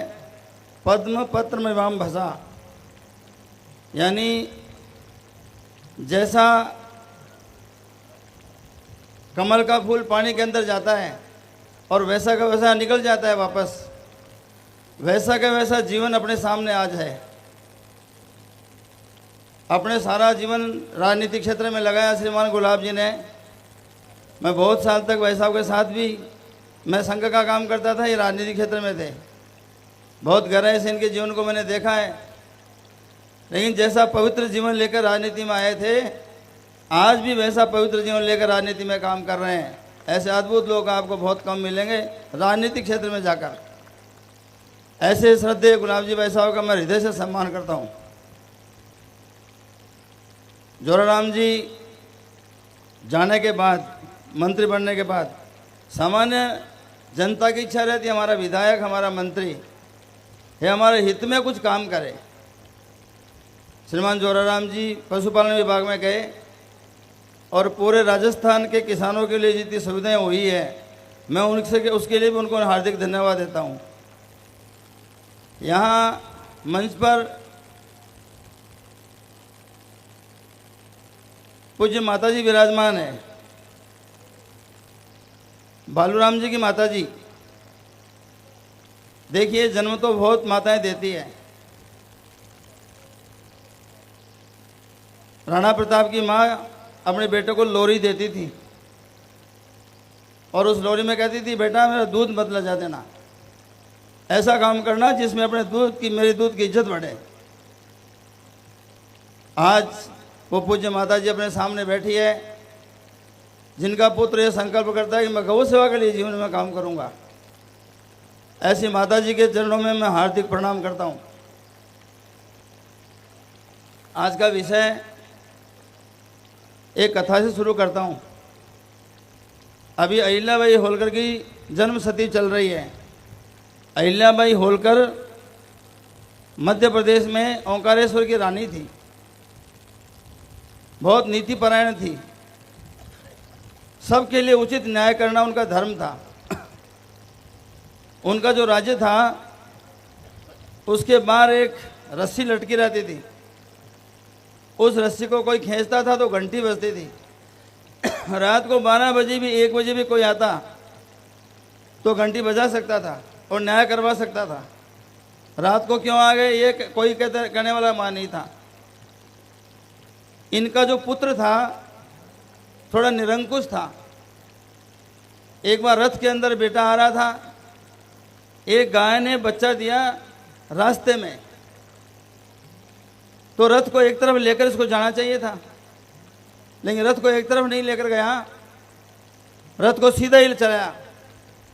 पद्म पत्र में वाम भसा, यानी जैसा कमल का फूल पानी के अंदर जाता है और वैसा का वैसा निकल जाता है वापस, वैसा का वैसा जीवन अपने सामने आज है। अपने सारा जीवन राजनीतिक क्षेत्र में लगाया श्रीमान गुलाब जी ने। मैं बहुत साल तक भाई साहब के साथ भी मैं संघ का काम करता था, ये राजनीतिक क्षेत्र में थे। बहुत गहराई से इनके जीवन को मैंने देखा है, लेकिन जैसा पवित्र जीवन लेकर राजनीति में आए थे, आज भी वैसा पवित्र जीवन लेकर राजनीति में काम कर रहे हैं। ऐसे अद्भुत लोग आपको बहुत कम मिलेंगे राजनीतिक क्षेत्र में जाकर। ऐसे श्रद्धेय गुलाब जी भाई साहब का मैं हृदय से सम्मान करता हूँ। जोराराम जी जाने के बाद, मंत्री बनने के बाद, सामान्य जनता की इच्छा रहती है हमारा विधायक, हमारा मंत्री ये हमारे हित में कुछ काम करे। श्रीमान जोराराम जी पशुपालन विभाग में गए और पूरे राजस्थान के किसानों के लिए जितनी सुविधाएं हुई है, मैं उनसे उसके लिए भी उनको हार्दिक धन्यवाद देता हूँ। यहाँ मंच पर पूज्य माता जी विराजमान है, बालूराम जी की माता जी। देखिए, जन्म तो बहुत माताएं देती है। राणा प्रताप की माँ अपने बेटे को लोरी देती थी और उस लोरी में कहती थी, बेटा मेरा दूध मत ले जा देना, ऐसा काम करना जिसमें अपने दूध की, मेरे दूध की इज्जत बढ़े। आज वो पूज्य माता जी अपने सामने बैठी है, जिनका पुत्र ये संकल्प करता है कि मैं गौ सेवा के लिए जीवन में काम करूंगा। ऐसी माता जी के चरणों में मैं हार्दिक प्रणाम करता हूं। आज का विषय एक कथा से शुरू करता हूं। अभी अहिल्याबाई होलकर की जन्म शती चल रही है। अहिल्याबाई होलकर मध्य प्रदेश में ओंकारेश्वर की रानी थी, बहुत नीतिपरायण थी। सबके लिए उचित न्याय करना उनका धर्म था। उनका जो राज्य था उसके बाहर एक रस्सी लटकी रहती थी। उस रस्सी को कोई खींचता था तो घंटी बजती थी। रात को 12 बजे भी, 1 बजे भी कोई आता तो घंटी बजा सकता था और न्याय करवा सकता था। रात को क्यों आ गए ये कोई कहने वाला मां नहीं था। इनका जो पुत्र था थोड़ा निरंकुश था। एक बार रथ के अंदर बेटा आ रहा था, एक गाय ने बच्चा दिया रास्ते में, तो रथ को एक तरफ लेकर इसको जाना चाहिए था, लेकिन रथ को एक तरफ नहीं लेकर गया, रथ को सीधा ही चलाया।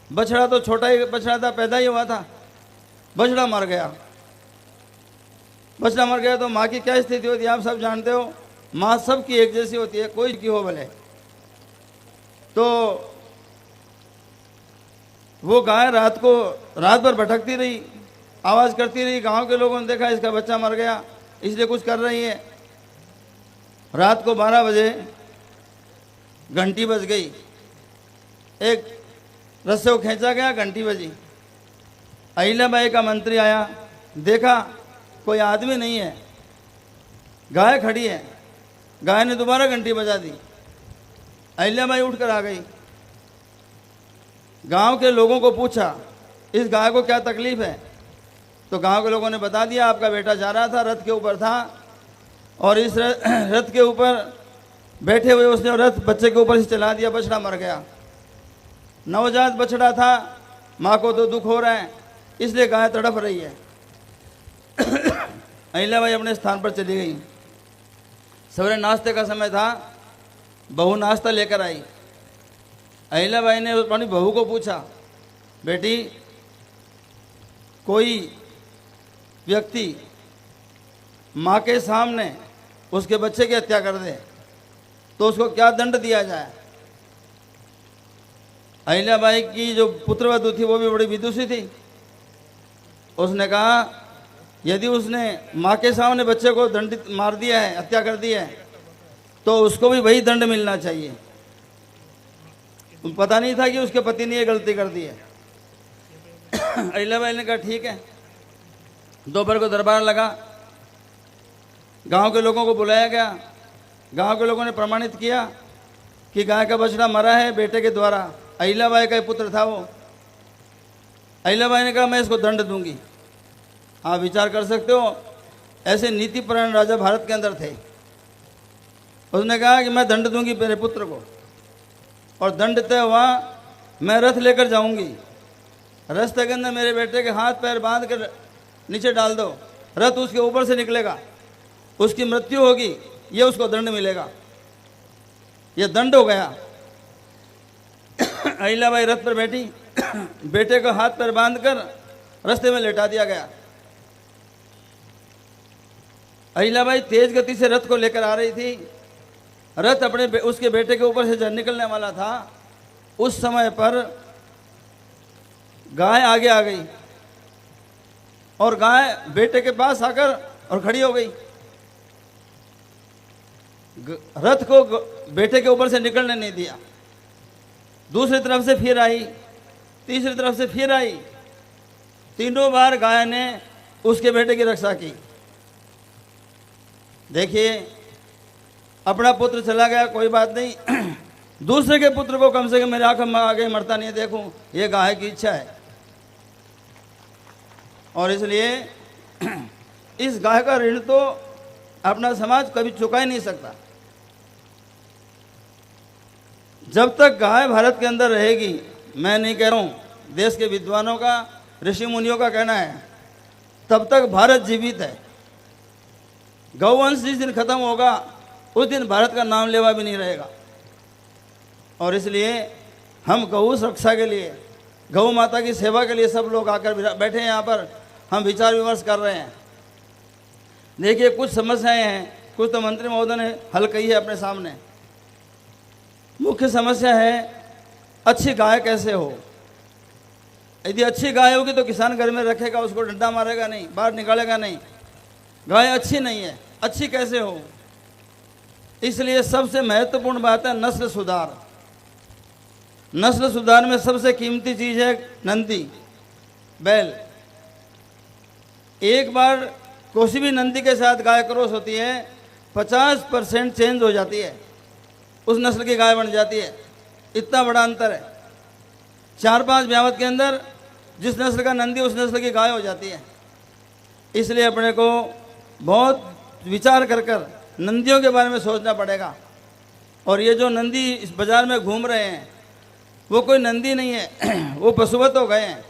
बछड़ा तो छोटा ही बछड़ा था, पैदा ही हुआ था, बछड़ा मर गया। बछड़ा मर गया तो माँ की क्या स्थिति होती है आप सब जानते हो। माँ सबकी एक जैसी होती है, कोई की हो भले। तो वो गाय रात भर भटकती रही, आवाज करती रही। गांव के लोगों ने देखा इसका बच्चा मर गया, इसलिए कुछ कर रही है। रात को 12 बजे घंटी बज गई। एक रस्से को खींचा गया, घंटी बजी। अहिल्याबाई का मंत्री आया, देखा कोई आदमी नहीं है, गाय खड़ी है। गाय ने दोबारा घंटी बजा दी। अहिल्याबाई उठकर आ गई। गांव के लोगों को पूछा इस गाय को क्या तकलीफ है, तो गांव के लोगों ने बता दिया आपका बेटा जा रहा था, रथ के ऊपर था और इस रथ के ऊपर बैठे हुए उसने रथ बच्चे के ऊपर से चला दिया, बछड़ा मर गया। नवजात बछड़ा था, माँ को तो दुख हो रहा है, इसलिए गाय तड़प रही है। अहिल्याबाई अपने स्थान पर चली गई। सवेरे नाश्ते का समय था, बहू नाश्ता लेकर आई। अहिल्याबाई ने अपनी बहू को पूछा, बेटी कोई व्यक्ति माँ के सामने उसके बच्चे की हत्या कर दे तो उसको क्या दंड दिया जाए। अहिल्याबाई की जो पुत्रवधू थी वो भी बड़ी विदुषी थी। उसने कहा यदि उसने माँ के सामने बच्चे को दंडित मार दिया है, हत्या कर दी है, तो उसको भी वही दंड मिलना चाहिए। पता नहीं था कि उसके पति ने ये गलती कर दी है। अहिल्याबाई ने कहा ठीक है। दोपहर को दरबार लगा। गांव के लोगों को बुलाया गया, गांव के लोगों ने प्रमाणित किया कि गाय का बछड़ा मरा है बेटे के द्वारा। अहिल्याबाई का पुत्र था वो। अहिल्याबाई ने कहा मैं इसको दंड दूंगी। आप विचार कर सकते हो, ऐसे नीतिपरायण राजा भारत के अंदर थे। उसने कहा कि मैं दंड दूंगी मेरे पुत्र को, और दंड तय हुआ, मैं रथ लेकर जाऊंगी, रास्ते के अंदर मेरे बेटे के हाथ पैर बांध कर नीचे डाल दो, रथ उसके ऊपर से निकलेगा, उसकी मृत्यु होगी, ये उसको दंड मिलेगा। ये दंड हो गया। अहिल्याबाई रथ पर बैठी, बेटे को हाथ पैर बांधकर रास्ते में लेटा दिया गया। अहिल्याबाई तेज गति से रथ को लेकर आ रही थी। रथ उसके बेटे के ऊपर से निकलने वाला था। उस समय पर गाय आगे आ गई और गाय बेटे के पास आकर और खड़ी हो गई। रथ को बेटे के ऊपर से निकलने नहीं दिया। दूसरी तरफ से फिर आई, तीसरी तरफ से फिर आई। तीनों बार गाय ने उसके बेटे की रक्षा की। देखिए, अपना पुत्र चला गया, कोई बात नहीं, दूसरे के पुत्र को कम से कम मेरे आंखों में आगे मरता नहीं देखूं, ये गाय की इच्छा है। और इसलिए इस गाय का ऋण तो अपना समाज कभी चुका ही नहीं सकता। जब तक गाय भारत के अंदर रहेगी, मैं नहीं कह रहा हूं, देश के विद्वानों का, ऋषि मुनियों का कहना है, तब तक भारत जीवित है। गौवंश जिस दिन खत्म होगा उस दिन भारत का नाम लेवा भी नहीं रहेगा। और इसलिए हम गौ सुरक्षा के लिए, गौ माता की सेवा के लिए सब लोग आकर बैठे हैं यहाँ पर, हम विचार विमर्श कर रहे हैं। देखिए, कुछ समस्याएं हैं, कुछ तो मंत्री महोदय ने हल की है अपने सामने। मुख्य समस्या है अच्छी गाय कैसे हो। यदि अच्छी गाय होगी तो किसान घर में रखेगा, उसको डंडा मारेगा नहीं, बाहर निकालेगा नहीं। गाय अच्छी नहीं है, अच्छी कैसे हो। इसलिए सबसे महत्वपूर्ण बात है नस्ल सुधार। नस्ल सुधार में सबसे कीमती चीज है नंदी, बैल। एक बार कोई भी नंदी के साथ गाय क्रॉस होती है, 50% चेंज हो जाती है, उस नस्ल की गाय बन जाती है। इतना बड़ा अंतर है। 4-5 ब्यावत के अंदर जिस नस्ल का नंदी उस नस्ल की गाय हो जाती है। इसलिए अपने को बहुत विचार कर कर नंदियों के बारे में सोचना पड़ेगा। और ये जो नंदी इस बाजार में घूम रहे हैं वो कोई नंदी नहीं है, वो पशुवत हो गए हैं।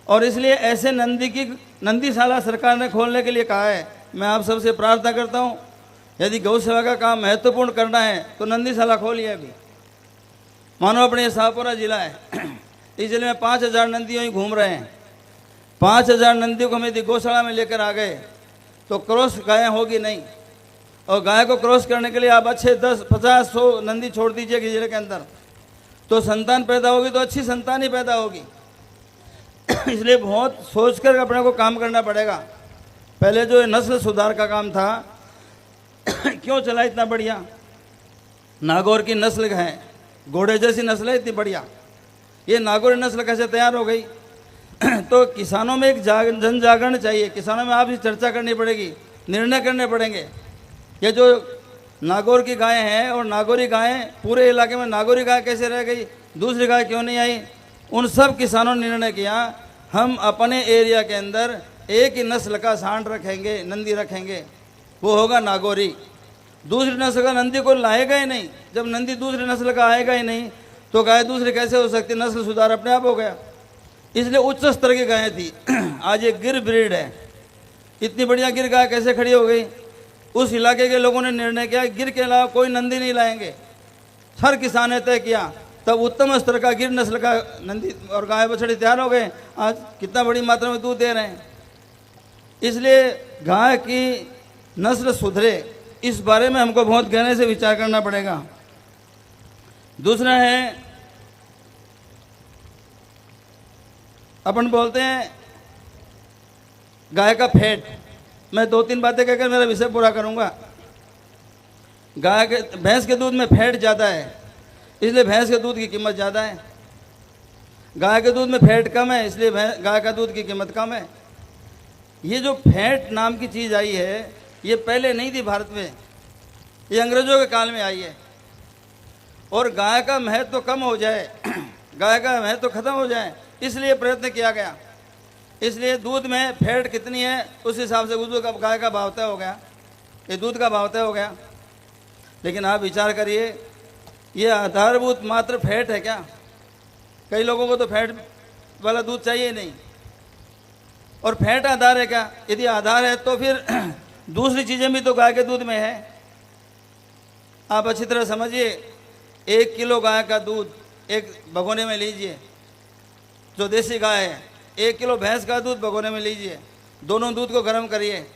और इसलिए ऐसे नंदीशाला सरकार ने खोलने के लिए कहा है। मैं आप सबसे प्रार्थना करता हूँ, यदि गौ सेवा का काम महत्वपूर्ण करना है तो नंदीशाला खोलिए। अभी मानो अपने शाहपुरा जिला है, इस जिले में 5000 नंदियों ही घूम रहे हैं। 5000 नंदियों को हम यदि गौशाला में लेकर आ गए तो क्रॉस गायें होगी नहीं। और गाय को क्रॉस करने के लिए आप अच्छे 10, 50, 100 नंदी छोड़ दीजिए जिले के अंदर, तो संतान पैदा होगी तो अच्छी संतान ही पैदा होगी। इसलिए बहुत सोचकर अपने को काम करना पड़ेगा। पहले जो नस्ल सुधार का काम था क्यों चला इतना बढ़िया। नागौर की नस्ल है, घोड़े जैसी नस्ल है इतनी बढ़िया। ये नागौरी नस्ल कैसे तैयार हो गई। तो किसानों में एक जन जागरण चाहिए। किसानों में आपसे चर्चा करनी पड़ेगी, निर्णय करने पड़ेंगे। ये जो नागौर की गायें हैं और नागौरी गायें, पूरे इलाके में नागौरी गाय कैसे रह गई, दूसरी गाय क्यों नहीं आई। उन सब किसानों ने निर्णय किया हम अपने एरिया के अंदर एक ही नस्ल का सांड रखेंगे, नंदी रखेंगे, वो होगा नागौरी। दूसरी नस्ल का नंदी को लाएगा ही नहीं। जब नंदी दूसरी नस्ल का आएगा ही नहीं तो गाय दूसरी कैसे हो सकती। नस्ल सुधार अपने आप हो गया। इसलिए उच्च स्तर की गायें थी। आज एक गिर ब्रीड है, इतनी बढ़िया गिर गाय कैसे खड़ी हो गई। उस इलाके के लोगों ने निर्णय किया गिर के अलावा कोई नंदी नहीं लाएंगे। हर किसान ने तय किया, तब उत्तम स्तर का गिर नस्ल का नंदी और गाय बछड़े तैयार हो गए। आज कितना बड़ी मात्रा में दूध दे रहे हैं। इसलिए गाय की नस्ल सुधरे, इस बारे में हमको बहुत गहरे से विचार करना पड़ेगा। दूसरा है, अपन बोलते हैं गाय का फैट। मैं 2-3 बातें कहकर मेरा विषय पूरा करूंगा। भैंस के दूध में फैट ज़्यादा है, इसलिए भैंस के दूध की कीमत ज़्यादा है। गाय के दूध में फैट कम है, इसलिए गाय का दूध की कीमत कम है। ये जो फैट नाम की चीज़ आई है, ये पहले नहीं थी भारत में, ये अंग्रेजों के काल में आई है। और गाय का महत्व कम हो जाए, गाय का महत्व खत्म हो जाए, इसलिए प्रयत्न किया गया। इसलिए दूध में फैट कितनी है उस हिसाब से दूध का गाय का भाव तय हो गया, ये दूध का भाव तय हो गया। लेकिन आप विचार करिए, ये आधारभूत मात्र फैट है क्या? कई लोगों को तो फैट वाला दूध चाहिए ही नहीं। और फैट आधार है क्या? यदि आधार है तो फिर दूसरी चीज़ें भी तो गाय के दूध में है। आप अच्छी तरह समझिए, 1 किलो गाय का दूध एक भगोने में लीजिए, जो देसी गाय है, 1 किलो भैंस का दूध भगोने में लीजिए, दोनों दूध को गर्म करिए,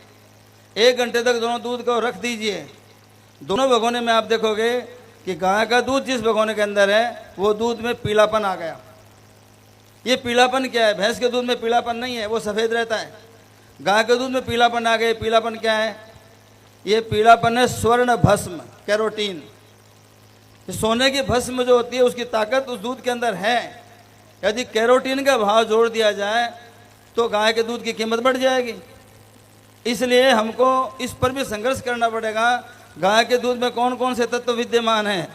1 घंटे तक दोनों दूध को रख दीजिए। दोनों भगोने में आप देखोगे कि गाय का दूध जिस भगोने के अंदर है वो दूध में पीलापन आ गया। ये पीलापन क्या है? भैंस के दूध में पीलापन नहीं है, वो सफ़ेद रहता है। गाय के दूध में पीलापन आ गया। पीलापन क्या है? ये पीलापन है स्वर्ण भस्म, कैरोटीन। सोने की भस्म जो होती है उसकी ताकत उस दूध के अंदर है। यदि कैरोटीन का भाव जोड़ दिया जाए तो गाय के दूध की कीमत बढ़ जाएगी। इसलिए हमको इस पर भी संघर्ष करना पड़ेगा, गाय के दूध में कौन कौन से तत्व विद्यमान हैं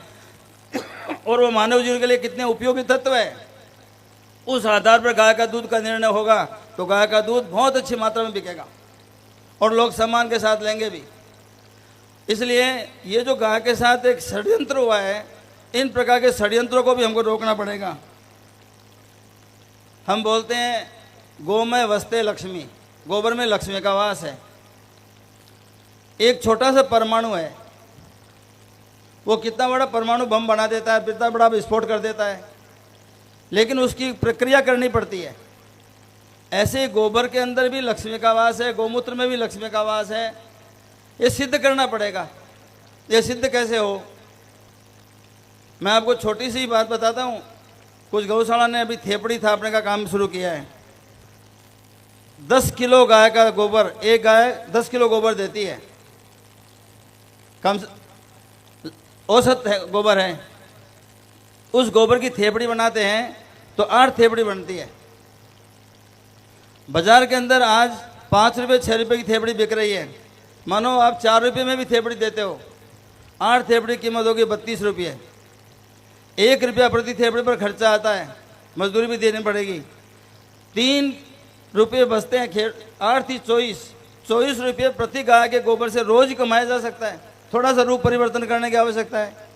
और वो मानव जीवन के लिए कितने उपयोगी तत्व है। उस आधार पर गाय का दूध का निर्णय होगा तो गाय का दूध बहुत अच्छी मात्रा में बिकेगा और लोग सम्मान के साथ लेंगे भी। इसलिए ये जो गाय के साथ एक षड्यंत्र हुआ है, इन प्रकार के षड्यंत्रों को भी हमको रोकना पड़ेगा। हम बोलते हैं गौ में वसते लक्ष्मी, गोबर में लक्ष्मी का वास है। एक छोटा सा परमाणु है, वो कितना बड़ा परमाणु बम बना देता है, कितना बड़ा विस्फोट कर देता है, लेकिन उसकी प्रक्रिया करनी पड़ती है। ऐसे गोबर के अंदर भी लक्ष्मी का वास है, गौमूत्र में भी लक्ष्मी का वास है। ये सिद्ध करना पड़ेगा। ये सिद्ध कैसे हो? मैं आपको छोटी सी बात बताता हूँ। कुछ गौशाला ने अभी थेपड़ी थापने का काम शुरू किया है। 10 किलो गाय का गोबर, एक गाय 10 किलो गोबर देती है, कम औसत है गोबर है। उस गोबर की थेपड़ी बनाते हैं तो 8 थेपड़ी बनती है। बाजार के अंदर आज 5 रुपये 6 रुपये की थेपड़ी बिक रही है। मानो आप 4 रुपये में भी थेपड़ी देते हो, 8 थेपड़ी की कीमत होगी 32 रुपये। 1 रुपया प्रति थेपड़ी पर खर्चा आता है, मजदूरी भी देनी पड़ेगी। 3 रुपये बचते हैं, 8 थी 24 रुपये प्रति गाय के गोबर से रोज ही कमाया जा सकता है। थोड़ा सा रूप परिवर्तन करने की आवश्यकता है।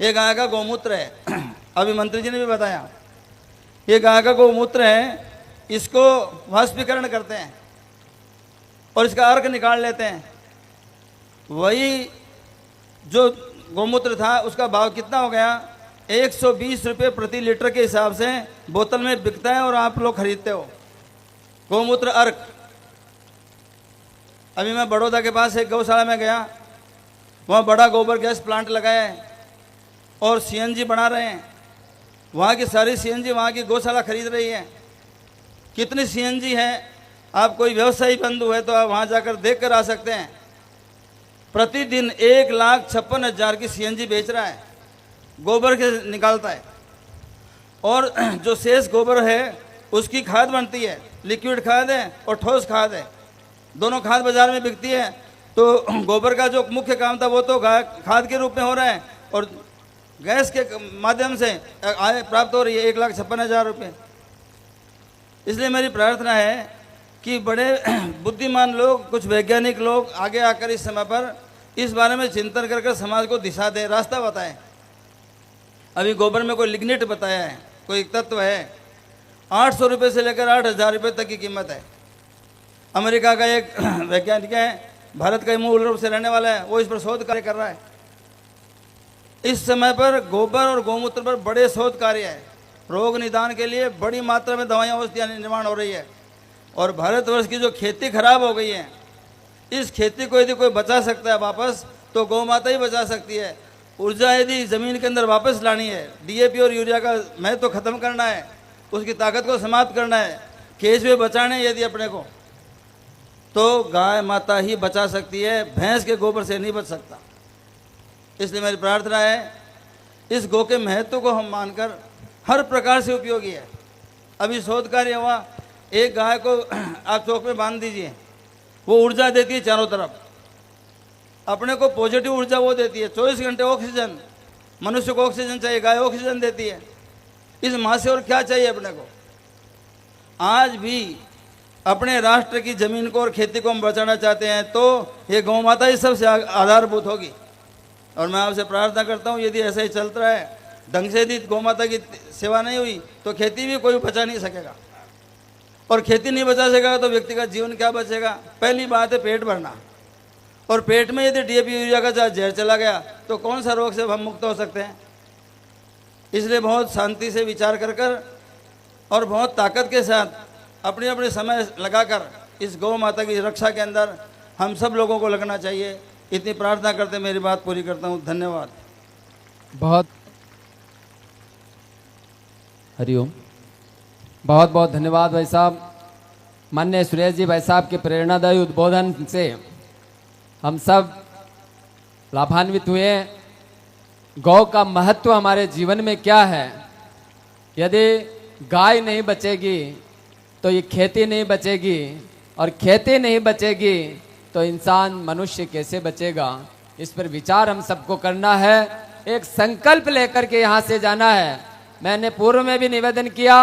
ये गाय का गौमूत्र है, अभी मंत्री जी ने भी बताया। ये गाय का गौमूत्र है, इसको वाष्पीकरण करते हैं और इसका अर्क निकाल लेते हैं। वही जो गौमूत्र था उसका भाव कितना हो गया? 120 रुपये प्रति लीटर के हिसाब से बोतल में बिकता है और आप लोग खरीदते हो गौमूत्र अर्क। अभी मैं बड़ौदा के पास एक गौशाला में गया, वहाँ बड़ा गोबर गैस प्लांट लगाया है और सीएनजी बना रहे हैं। वहाँ की सारी सीएनजी वहाँ की गौशाला खरीद रही है। कितनी सीएनजी है? आप कोई व्यवसायी बंधु है तो आप वहाँ जाकर देख कर आ सकते हैं। प्रतिदिन 1,56,000 की सीएनजी बेच रहा है, गोबर के निकालता है। और जो शेष गोबर है उसकी खाद बनती है, लिक्विड खाद है और ठोस खाद है, दोनों खाद बाजार में बिकती है। तो गोबर का जो मुख्य काम था वो तो खाद के रूप में हो रहा है और गैस के माध्यम से आय प्राप्त हो रही है 1,56,000 रुपये। इसलिए मेरी प्रार्थना है कि बड़े बुद्धिमान लोग, कुछ वैज्ञानिक लोग आगे आकर इस समय पर इस बारे में चिंतन करके समाज को दिशा दें, रास्ता बताएं। अभी गोबर में कोई लिग्निट बताया है, कोई एक तत्व है, 800 रुपये से लेकर 8,000 रुपये तक की कीमत है। अमेरिका का एक वैज्ञानिक है, भारत का मूल रूप से रहने वाला है, वो इस पर शोध कार्य कर रहा है। इस समय पर गोबर और गौमूत्र पर बड़े शोध कार्य है। रोग निदान के लिए बड़ी मात्रा में दवाइयाँ औषधियाँ निर्माण हो रही है। और भारतवर्ष की जो खेती खराब हो गई है, इस खेती को यदि कोई बचा सकता है वापस तो गौ माता ही बचा सकती है। ऊर्जा यदि ज़मीन के अंदर वापस लानी है, डीएपी और यूरिया का महत्व तो ख़त्म करना है, उसकी ताकत को समाप्त करना है, खेत में बचाने यदि अपने को, तो गाय माता ही बचा सकती है, भैंस के गोबर से नहीं बच सकता। इसलिए मेरी प्रार्थना है इस गौ के महत्व को हम मानकर हर प्रकार से उपयोगी है। अभी शोध कार्य हुआ, एक गाय को आप चौक में बांध दीजिए, वो ऊर्जा देती है चारों तरफ। अपने को पॉजिटिव ऊर्जा वो देती है। 24 घंटे ऑक्सीजन, मनुष्य को ऑक्सीजन चाहिए, गाय ऑक्सीजन देती है। इस माँ से और क्या चाहिए अपने को। आज भी अपने राष्ट्र की जमीन को और खेती को हम बचाना चाहते हैं तो ये गौ माता ही सबसे आधारभूत होगी। और मैं आपसे प्रार्थना करता हूँ, यदि ऐसा ही चलता रहे, ढंग से यदि गौ माता की सेवा नहीं हुई तो खेती भी कोई बचा नहीं सकेगा। और खेती नहीं बचा सकेगा तो व्यक्ति का जीवन क्या बचेगा। पहली बात है पेट भरना, और पेट में यदि डीएपी यूरिया का जहर चला गया तो कौन सा रोग से हम मुक्त हो सकते हैं। इसलिए बहुत शांति से विचार कर और बहुत ताकत के साथ अपने अपने समय लगाकर इस गौ माता की रक्षा के अंदर हम सब लोगों को लगना चाहिए। इतनी प्रार्थना करते मेरी बात पूरी करता हूँ। धन्यवाद। बहुत हरिओम। बहुत बहुत धन्यवाद भाई साहब। माननीय सुरेश जी भाई साहब के प्रेरणादायी उद्बोधन से हम सब लाभान्वित हुए। गौ का महत्व हमारे जीवन में क्या है। यदि गाय नहीं बचेगी तो ये खेती नहीं बचेगी, और खेती नहीं बचेगी तो इंसान मनुष्य कैसे बचेगा। इस पर विचार हम सबको करना है, एक संकल्प लेकर के यहाँ से जाना है। मैंने पूर्व में भी निवेदन किया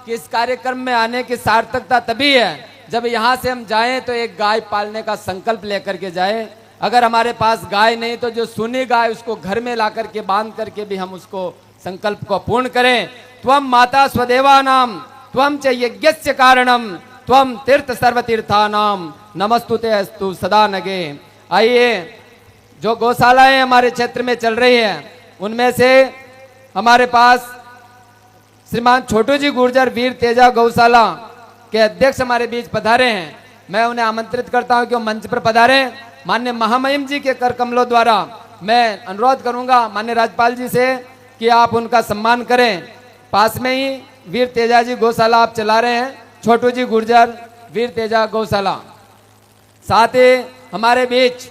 कि इस कार्यक्रम में आने की सार्थकता तभी है जब यहाँ से हम जाएं तो एक गाय पालने का संकल्प लेकर के जाएं। अगर हमारे पास गाय नहीं तो जो सुनी गाय उसको घर में ला करके बांध करके भी हम उसको संकल्प को पूर्ण करें। त्वम माता स्वदेवानाम त्वम च यज्ञस्य कारणम त्वम तीर्थ सर्वतीर्थानाम नमस्तुते अस्तु सदा नगे। आइए, जो गौशालाएं हमारे क्षेत्र में चल रही हैं उनमें से हमारे पास श्रीमान छोटू जी गुर्जर वीर तेजा गौशाला के अध्यक्ष हमारे बीच पधारे हैं। मैं उन्हें आमंत्रित करता हूं कि वो मंच पर पधारे। माननीय महामहिम जी के कर कमलों द्वारा मैं अनुरोध करूंगा माननीय राज्यपाल जी से कि आप उनका सम्मान करें। पास में ही वीर तेजा जी गौशाला आप चला रहे हैं, छोटू जी गुर्जर वीर तेजा गौशाला। साथ ही हमारे बीच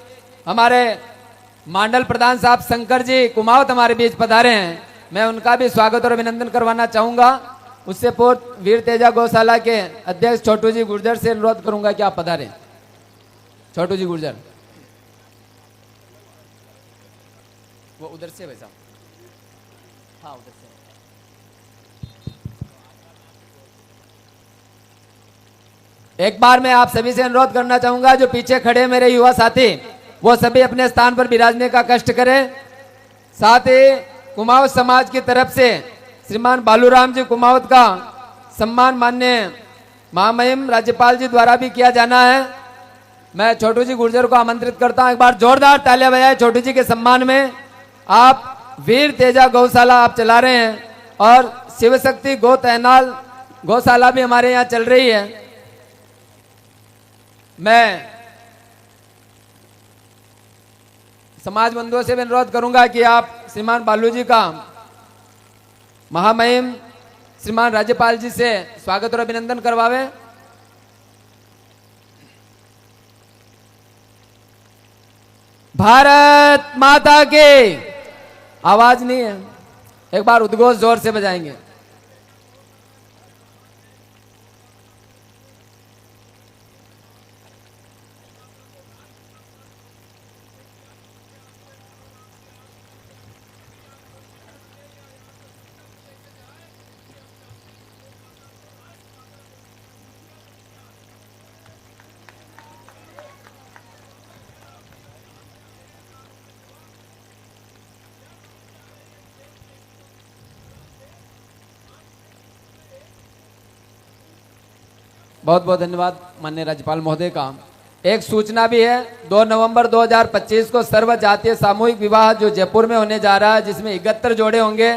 हमारे मंडल प्रधान साहब शंकर जी कुमावत हमारे बीच पधारे हैं। मैं उनका भी स्वागत और अभिनंदन करवाना चाहूंगा। उससे पूर्व वीर तेजा गौशाला के अध्यक्ष छोटू जी गुर्जर से अनुरोध करूंगा कि आप पधारें। छोटू जी गुर्जर, वो उधर से वैसा, हाँ उधर से। एक बार मैं आप सभी से अनुरोध करना चाहूंगा, जो पीछे खड़े मेरे युवा साथी वो सभी अपने स्थान पर विराजने का कष्ट करें। साथ ही कुमावत समाज की तरफ से श्रीमान बालूराम जी कुमावत का सम्मान माननीय महामहिम राज्यपाल जी द्वारा भी किया जाना है। मैं छोटू जी गुर्जर को आमंत्रित करता हूं, एक बार जोरदार तालियां बजाएं छोटू जी के सम्मान में। आप वीर तेजा गौशाला आप चला रहे हैं और शिव शक्ति गौ तैनाल गौशाला भी हमारे यहाँ चल रही है। मैं समाज बंधुओं से भी अनुरोध करूंगा कि आप श्रीमान बालू जी का महामहिम श्रीमान राज्यपाल जी से स्वागत और अभिनंदन करवावे। भारत माता के आवाज नहीं है, एक बार उद्घोष जोर से बजाएंगे। बहुत बहुत धन्यवाद माननीय राज्यपाल महोदय का। एक सूचना भी है, 2 नवंबर 2025 को सर्व जातीय सामूहिक विवाह जो जयपुर में होने जा रहा है, जिसमें 71 जोड़े होंगे,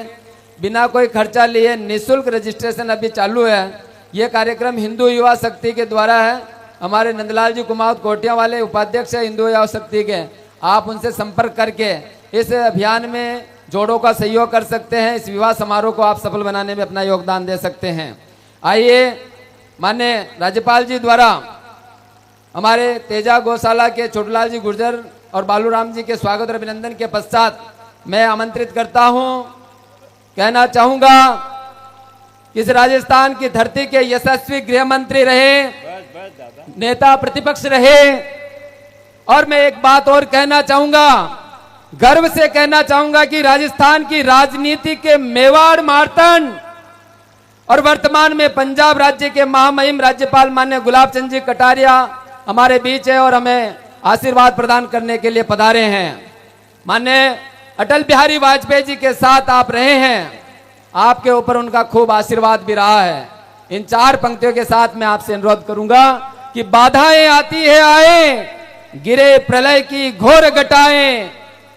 बिना कोई खर्चा लिए निःशुल्क रजिस्ट्रेशन अभी चालू है। ये कार्यक्रम हिंदू युवा शक्ति के द्वारा है। हमारे नंदलाल जी कुमावत कोटिया वाले उपाध्यक्ष है हिंदू युवा शक्ति के। आप उनसे संपर्क करके इस अभियान में जोड़ों का सहयोग कर सकते हैं। इस विवाह समारोह को आप सफल बनाने में अपना योगदान दे सकते हैं। आइए, माननीय राज्यपाल जी द्वारा हमारे तेजा गौशाला के छोटूलाल जी गुर्जर और बालूराम जी के स्वागत और अभिनंदन के पश्चात मैं आमंत्रित करता हूं, कहना चाहूंगा कि इस राजस्थान की धरती के यशस्वी गृह मंत्री रहे नेता प्रतिपक्ष रहे। और मैं एक बात और कहना चाहूंगा, गर्व से कहना चाहूंगा कि राजस्थान की राजनीति के मेवाड़ मार्तंड और वर्तमान में पंजाब राज्य के महामहिम राज्यपाल माननीय गुलाब चंद जी कटारिया हमारे बीच है और हमें आशीर्वाद प्रदान करने के लिए पधारे हैं। माननीय अटल बिहारी वाजपेयी जी के साथ आप रहे हैं, आपके ऊपर उनका खूब आशीर्वाद भी रहा है। इन 4 पंक्तियों के साथ मैं आपसे अनुरोध करूंगा कि बाधाएं आती है आए, गिरे प्रलय की घोर घटाएं,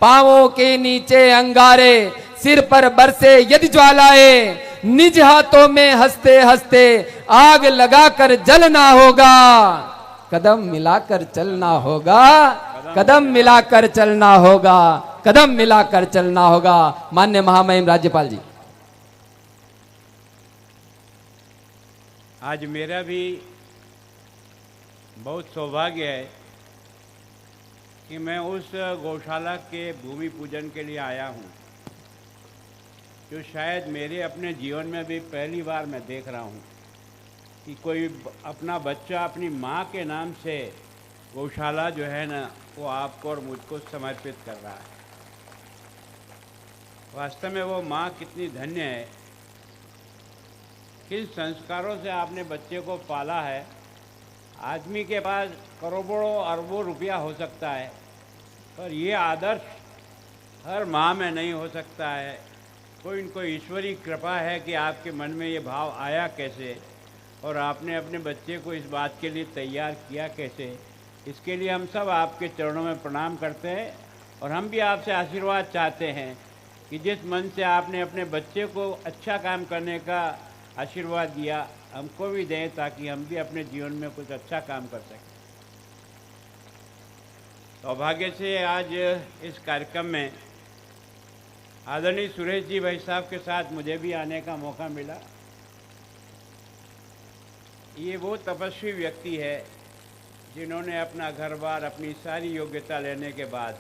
पांवों के नीचे अंगारे, सिर पर बरसे यदि ज्वालाएं, निज हाथों में हंसते हंसते आग लगाकर जलना होगा, कदम मिलाकर चलना होगा, कदम मिलाकर चलना होगा, कदम मिलाकर चलना होगा। माननीय महामहिम राज्यपाल जी। आज मेरा भी बहुत सौभाग्य है कि मैं उस गौशाला के भूमि पूजन के लिए आया हूँ, जो शायद मेरे अपने जीवन में भी पहली बार मैं देख रहा हूँ कि कोई अपना बच्चा अपनी माँ के नाम से गौशाला जो है ना वो आपको और मुझको समर्पित कर रहा है। वास्तव में वो माँ कितनी धन्य है, किन संस्कारों से आपने बच्चे को पाला है। आदमी के पास करोड़ों अरबों रुपया हो सकता है, पर ये आदर्श हर माँ में नहीं हो सकता है। कोई न कोई ईश्वरीय कृपा है कि आपके मन में ये भाव आया कैसे और आपने अपने बच्चे को इस बात के लिए तैयार किया कैसे। इसके लिए हम सब आपके चरणों में प्रणाम करते हैं और हम भी आपसे आशीर्वाद चाहते हैं कि जिस मन से आपने अपने बच्चे को अच्छा काम करने का आशीर्वाद दिया, हमको भी दें ताकि हम भी अपने जीवन में कुछ अच्छा काम कर सकें। सौभाग्य से आज इस कार्यक्रम में आदरणीय सुरेश जी भाई साहब के साथ मुझे भी आने का मौका मिला। ये वो तपस्वी व्यक्ति है जिन्होंने अपना घर बार अपनी सारी योग्यता लेने के बाद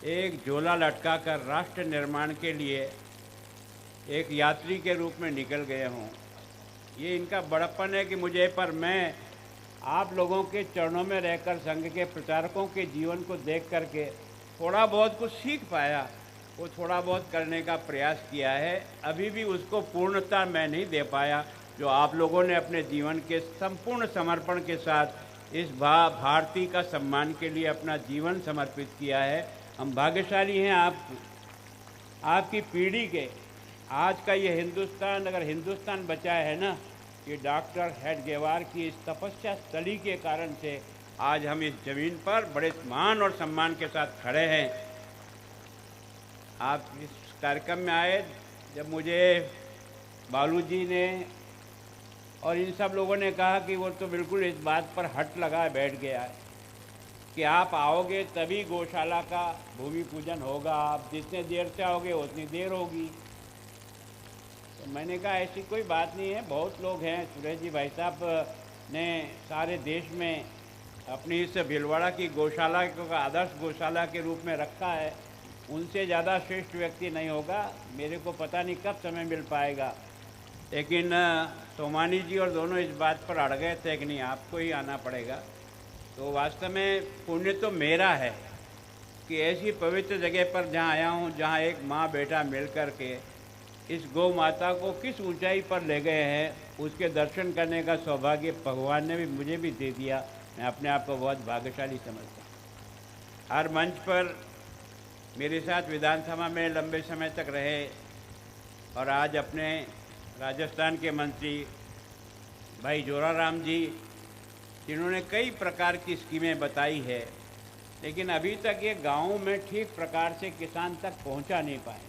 एक झोला लटकाकर राष्ट्र निर्माण के लिए एक यात्री के रूप में निकल गए हों। ये इनका बड़प्पन है कि मुझे पर मैं आप लोगों के चरणों में रहकर संघ के प्रचारकों के जीवन को देख करके थोड़ा बहुत कुछ सीख पाया। वो थोड़ा बहुत करने का प्रयास किया है, अभी भी उसको पूर्णता मैं नहीं दे पाया जो आप लोगों ने अपने जीवन के संपूर्ण समर्पण के साथ इस भारती का सम्मान के लिए अपना जीवन समर्पित किया है। हम भाग्यशाली हैं आपकी पीढ़ी के। आज का ये हिंदुस्तान, अगर हिंदुस्तान बचा है ना, ये डॉक्टर हेडगेवार की इस तपस्या स्थली के कारण से आज हम इस जमीन पर बड़े मान और सम्मान के साथ खड़े हैं। आप इस कार्यक्रम में आए जब मुझे बालू जी ने और इन सब लोगों ने कहा कि वो तो बिल्कुल इस बात पर हट लगा बैठ गया है कि आप आओगे तभी गौशाला का भूमि पूजन होगा, आप जितने देर से आओगे उतनी देर होगी। तो मैंने कहा ऐसी कोई बात नहीं है, बहुत लोग हैं। सुरेश जी भाई साहब ने सारे देश में अपनी इस भीलवाड़ा की गौशाला को आदर्श गौशाला के रूप में रखा है, उनसे ज़्यादा श्रेष्ठ व्यक्ति नहीं होगा। मेरे को पता नहीं कब समय मिल पाएगा, लेकिन सोमानी जी और दोनों इस बात पर अड़ गए थे कि नहीं आपको ही आना पड़ेगा। तो वास्तव में पुण्य तो मेरा है कि ऐसी पवित्र जगह पर जहाँ आया हूँ, जहाँ एक माँ बेटा मिल कर के इस गौ माता को किस ऊंचाई पर ले गए हैं, उसके दर्शन करने का सौभाग्य भगवान ने भी मुझे भी दे दिया। मैं अपने आप को बहुत भाग्यशाली समझता हूँ। हर मंच पर मेरे साथ विधानसभा में लंबे समय तक रहे और आज अपने राजस्थान के मंत्री भाई जोराराम जी, जिन्होंने कई प्रकार की स्कीमें बताई है, लेकिन अभी तक ये गाँव में ठीक प्रकार से किसान तक पहुंचा नहीं पाए।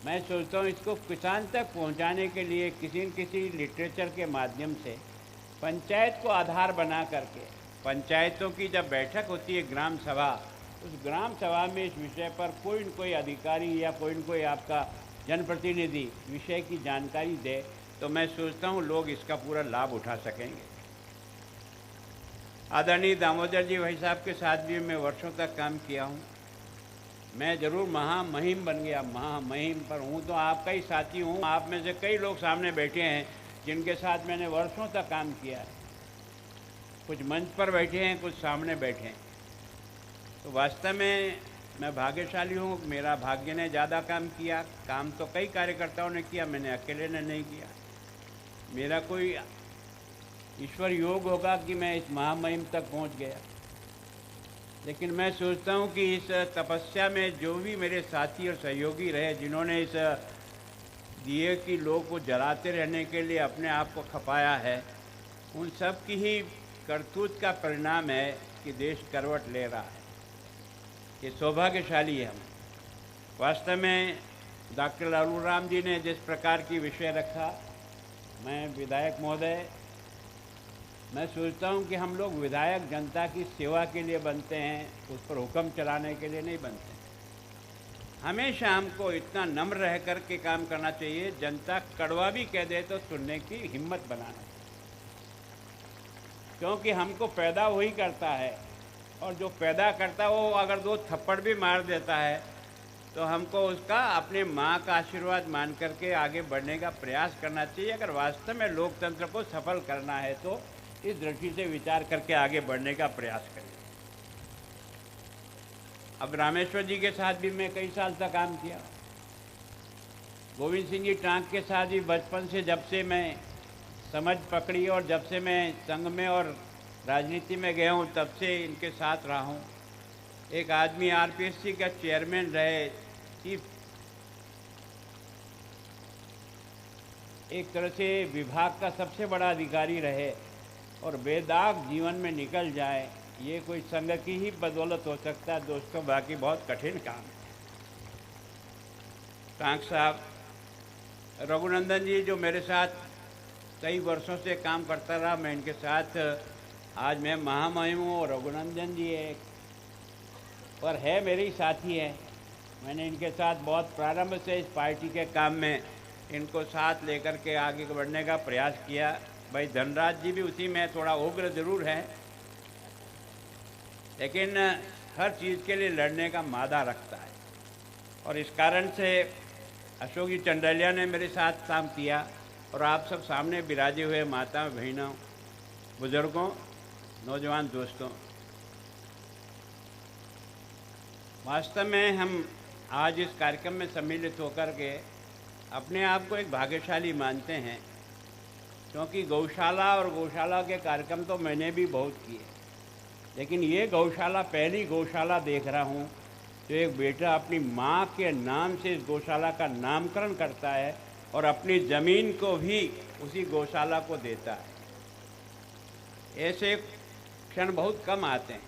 मैं सोचता हूँ इसको किसान तक पहुंचाने के लिए किसी न किसी लिटरेचर के माध्यम से पंचायत को आधार बना करके, पंचायतों की जब बैठक होती है ग्राम सभा, उस ग्राम सभा में इस विषय पर कोई न कोई अधिकारी या कोई न कोई आपका जनप्रतिनिधि विषय की जानकारी दे, तो मैं सोचता हूँ लोग इसका पूरा लाभ उठा सकेंगे। आदरणीय दामोदर जी भाई साहब के साथ भी मैं वर्षों तक काम किया हूँ। मैं जरूर महामहिम बन गया, महामहिम पर हूँ तो आपका ही साथी हूँ। आप में से कई लोग सामने बैठे हैं जिनके साथ मैंने वर्षों तक काम किया है। कुछ मंच पर बैठे हैं, कुछ सामने बैठे हैं। तो वास्तव में मैं भाग्यशाली हूँ। मेरा भाग्य ने ज़्यादा काम किया। काम तो कई कार्यकर्ताओं ने किया, मैंने अकेले ने नहीं किया। मेरा कोई ईश्वर योग होगा कि मैं इस महामहिम तक पहुँच गया। लेकिन मैं सोचता हूँ कि इस तपस्या में जो भी मेरे साथी और सहयोगी रहे, जिन्होंने इस दिए की लोग को जलाते रहने के लिए अपने आप को खपाया है, उन सब की ही करतूत का परिणाम है कि देश करवट ले रहा है। ये सौभाग्यशाली है हम। वास्तव में डॉक्टर लालू राम जी ने जिस प्रकार की विषय रखा, मैं विधायक महोदय, मैं सोचता हूँ कि हम लोग विधायक जनता की सेवा के लिए बनते हैं, उस पर हुक्म चलाने के लिए नहीं बनते। हमेशा हमको इतना नम्र रह कर के काम करना चाहिए। जनता कड़वा भी कह दे तो सुनने की हिम्मत बनाना चाहिए, क्योंकि हमको पैदा वही करता है, और जो पैदा करता है वो अगर 2 थप्पड़ भी मार देता है तो हमको उसका अपने माँ का आशीर्वाद मान करके आगे बढ़ने का प्रयास करना चाहिए। अगर वास्तव में लोकतंत्र को सफल करना है तो इस दृष्टि से विचार करके आगे बढ़ने का प्रयास करें। अब रामेश्वर जी के साथ भी मैं कई साल तक काम किया। गोविंद सिंह जी टांक के साथ भी बचपन से, जब से मैं समझ पकड़ी और जब से मैं संघ में और राजनीति में गया हूँ, तब से इनके साथ रहा हूँ। एक आदमी आरपीएससी का चेयरमैन रहे, चीफ, एक तरह से विभाग का सबसे बड़ा अधिकारी रहे, और बेदाग जीवन में निकल जाए, ये कोई संघ की ही बदौलत हो सकता है दोस्तों, बाकी बहुत कठिन काम है। टांक साहब, रघुनंदन जी जो मेरे साथ कई वर्षों से काम करता रहा, मैं इनके साथ, आज मैं महामहिम हूँ और रघुनंदन जी एक पर है, मेरे ही साथी है। मैंने इनके साथ बहुत प्रारंभ से इस पार्टी के काम में इनको साथ लेकर के आगे बढ़ने का प्रयास किया। भाई धनराज जी भी उसी में थोड़ा उग्र जरूर है, लेकिन हर चीज़ के लिए लड़ने का मादा रखता है, और इस कारण से अशोक जी चंडलिया ने मेरे साथ काम किया। और आप सब सामने विराजे हुए माता बहनों, बुजुर्गों, नौजवान दोस्तों, वास्तव में हम आज इस कार्यक्रम में सम्मिलित होकर के अपने आप को एक भाग्यशाली मानते हैं, क्योंकि गौशाला और गौशाला के कार्यक्रम तो मैंने भी बहुत किए, लेकिन ये गौशाला पहली गौशाला देख रहा हूँ जो एक बेटा अपनी माँ के नाम से इस गौशाला का नामकरण करता है और अपनी ज़मीन को भी उसी गौशाला को देता है। ऐसे क्षण बहुत कम आते हैं,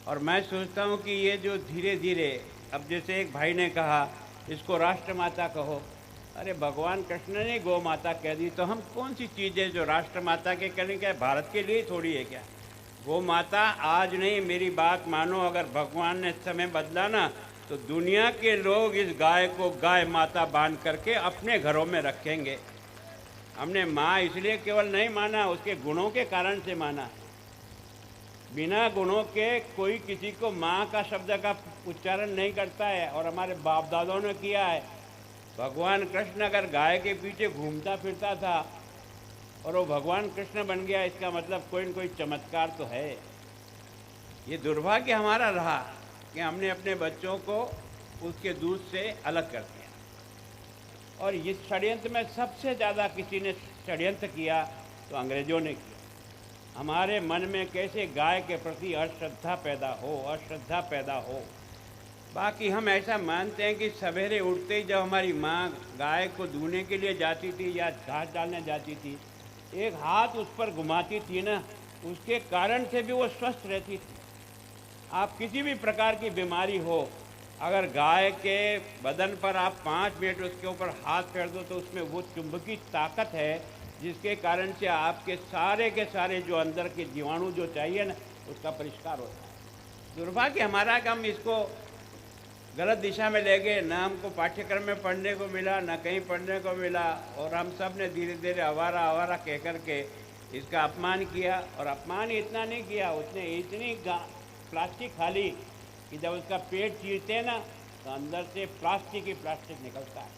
और मैं सोचता हूँ कि ये जो धीरे धीरे, अब जैसे एक भाई ने कहा इसको राष्ट्रमाता कहो, अरे भगवान कृष्ण ने गौ माता कह दी, तो हम कौन सी चीज़ है जो राष्ट्रमाता के करें? क्या भारत के लिए थोड़ी है क्या? गौ माता आज नहीं, मेरी बात मानो, अगर भगवान ने समय बदला ना तो दुनिया के लोग इस गाय को गाय माता बांध करके अपने घरों में रखेंगे। हमने माँ इसलिए केवल नहीं माना, उसके गुणों के कारण से माना। बिना गुणों के कोई किसी को माँ का शब्द का उच्चारण नहीं करता है, और हमारे बाप दादाओं ने किया है। भगवान कृष्ण अगर गाय के पीछे घूमता फिरता था और वो भगवान कृष्ण बन गया, इसका मतलब कोई न कोई चमत्कार तो है। ये दुर्भाग्य हमारा रहा कि हमने अपने बच्चों को उसके दूध से अलग कर दिया, और इस षड्यंत्र में सबसे ज़्यादा किसी ने षड्यंत्र किया तो अंग्रेजों ने किया। हमारे मन में कैसे गाय के प्रति अश्रद्धा पैदा हो। बाकी हम ऐसा मानते हैं कि सवेरे उठते ही जब हमारी माँ गाय को दूहने के लिए जाती थी या घास डालने जाती थी, एक हाथ उस पर घुमाती थी ना, उसके कारण से भी वो स्वस्थ रहती थी। आप किसी भी प्रकार की बीमारी हो, अगर गाय के बदन पर आप 5 मिनट उसके ऊपर हाथ फेर दो तो उसमें वो चुंबकीय ताकत है जिसके कारण से आपके सारे के सारे जो अंदर के जीवाणु जो चाहिए ना, उसका परिष्कार होता है। दुर्भाग्य हमारा कि हम इसको गलत दिशा में ले गए, ना हमको पाठ्यक्रम में पढ़ने को मिला, ना कहीं पढ़ने को मिला, और हम सब ने धीरे धीरे आवारा कह कर के इसका अपमान किया। और अपमान इतना नहीं किया, उसने इतनी प्लास्टिक खाली कि जब उसका पेट चीरते ना तो अंदर से प्लास्टिक ही प्लास्टिक निकलता है,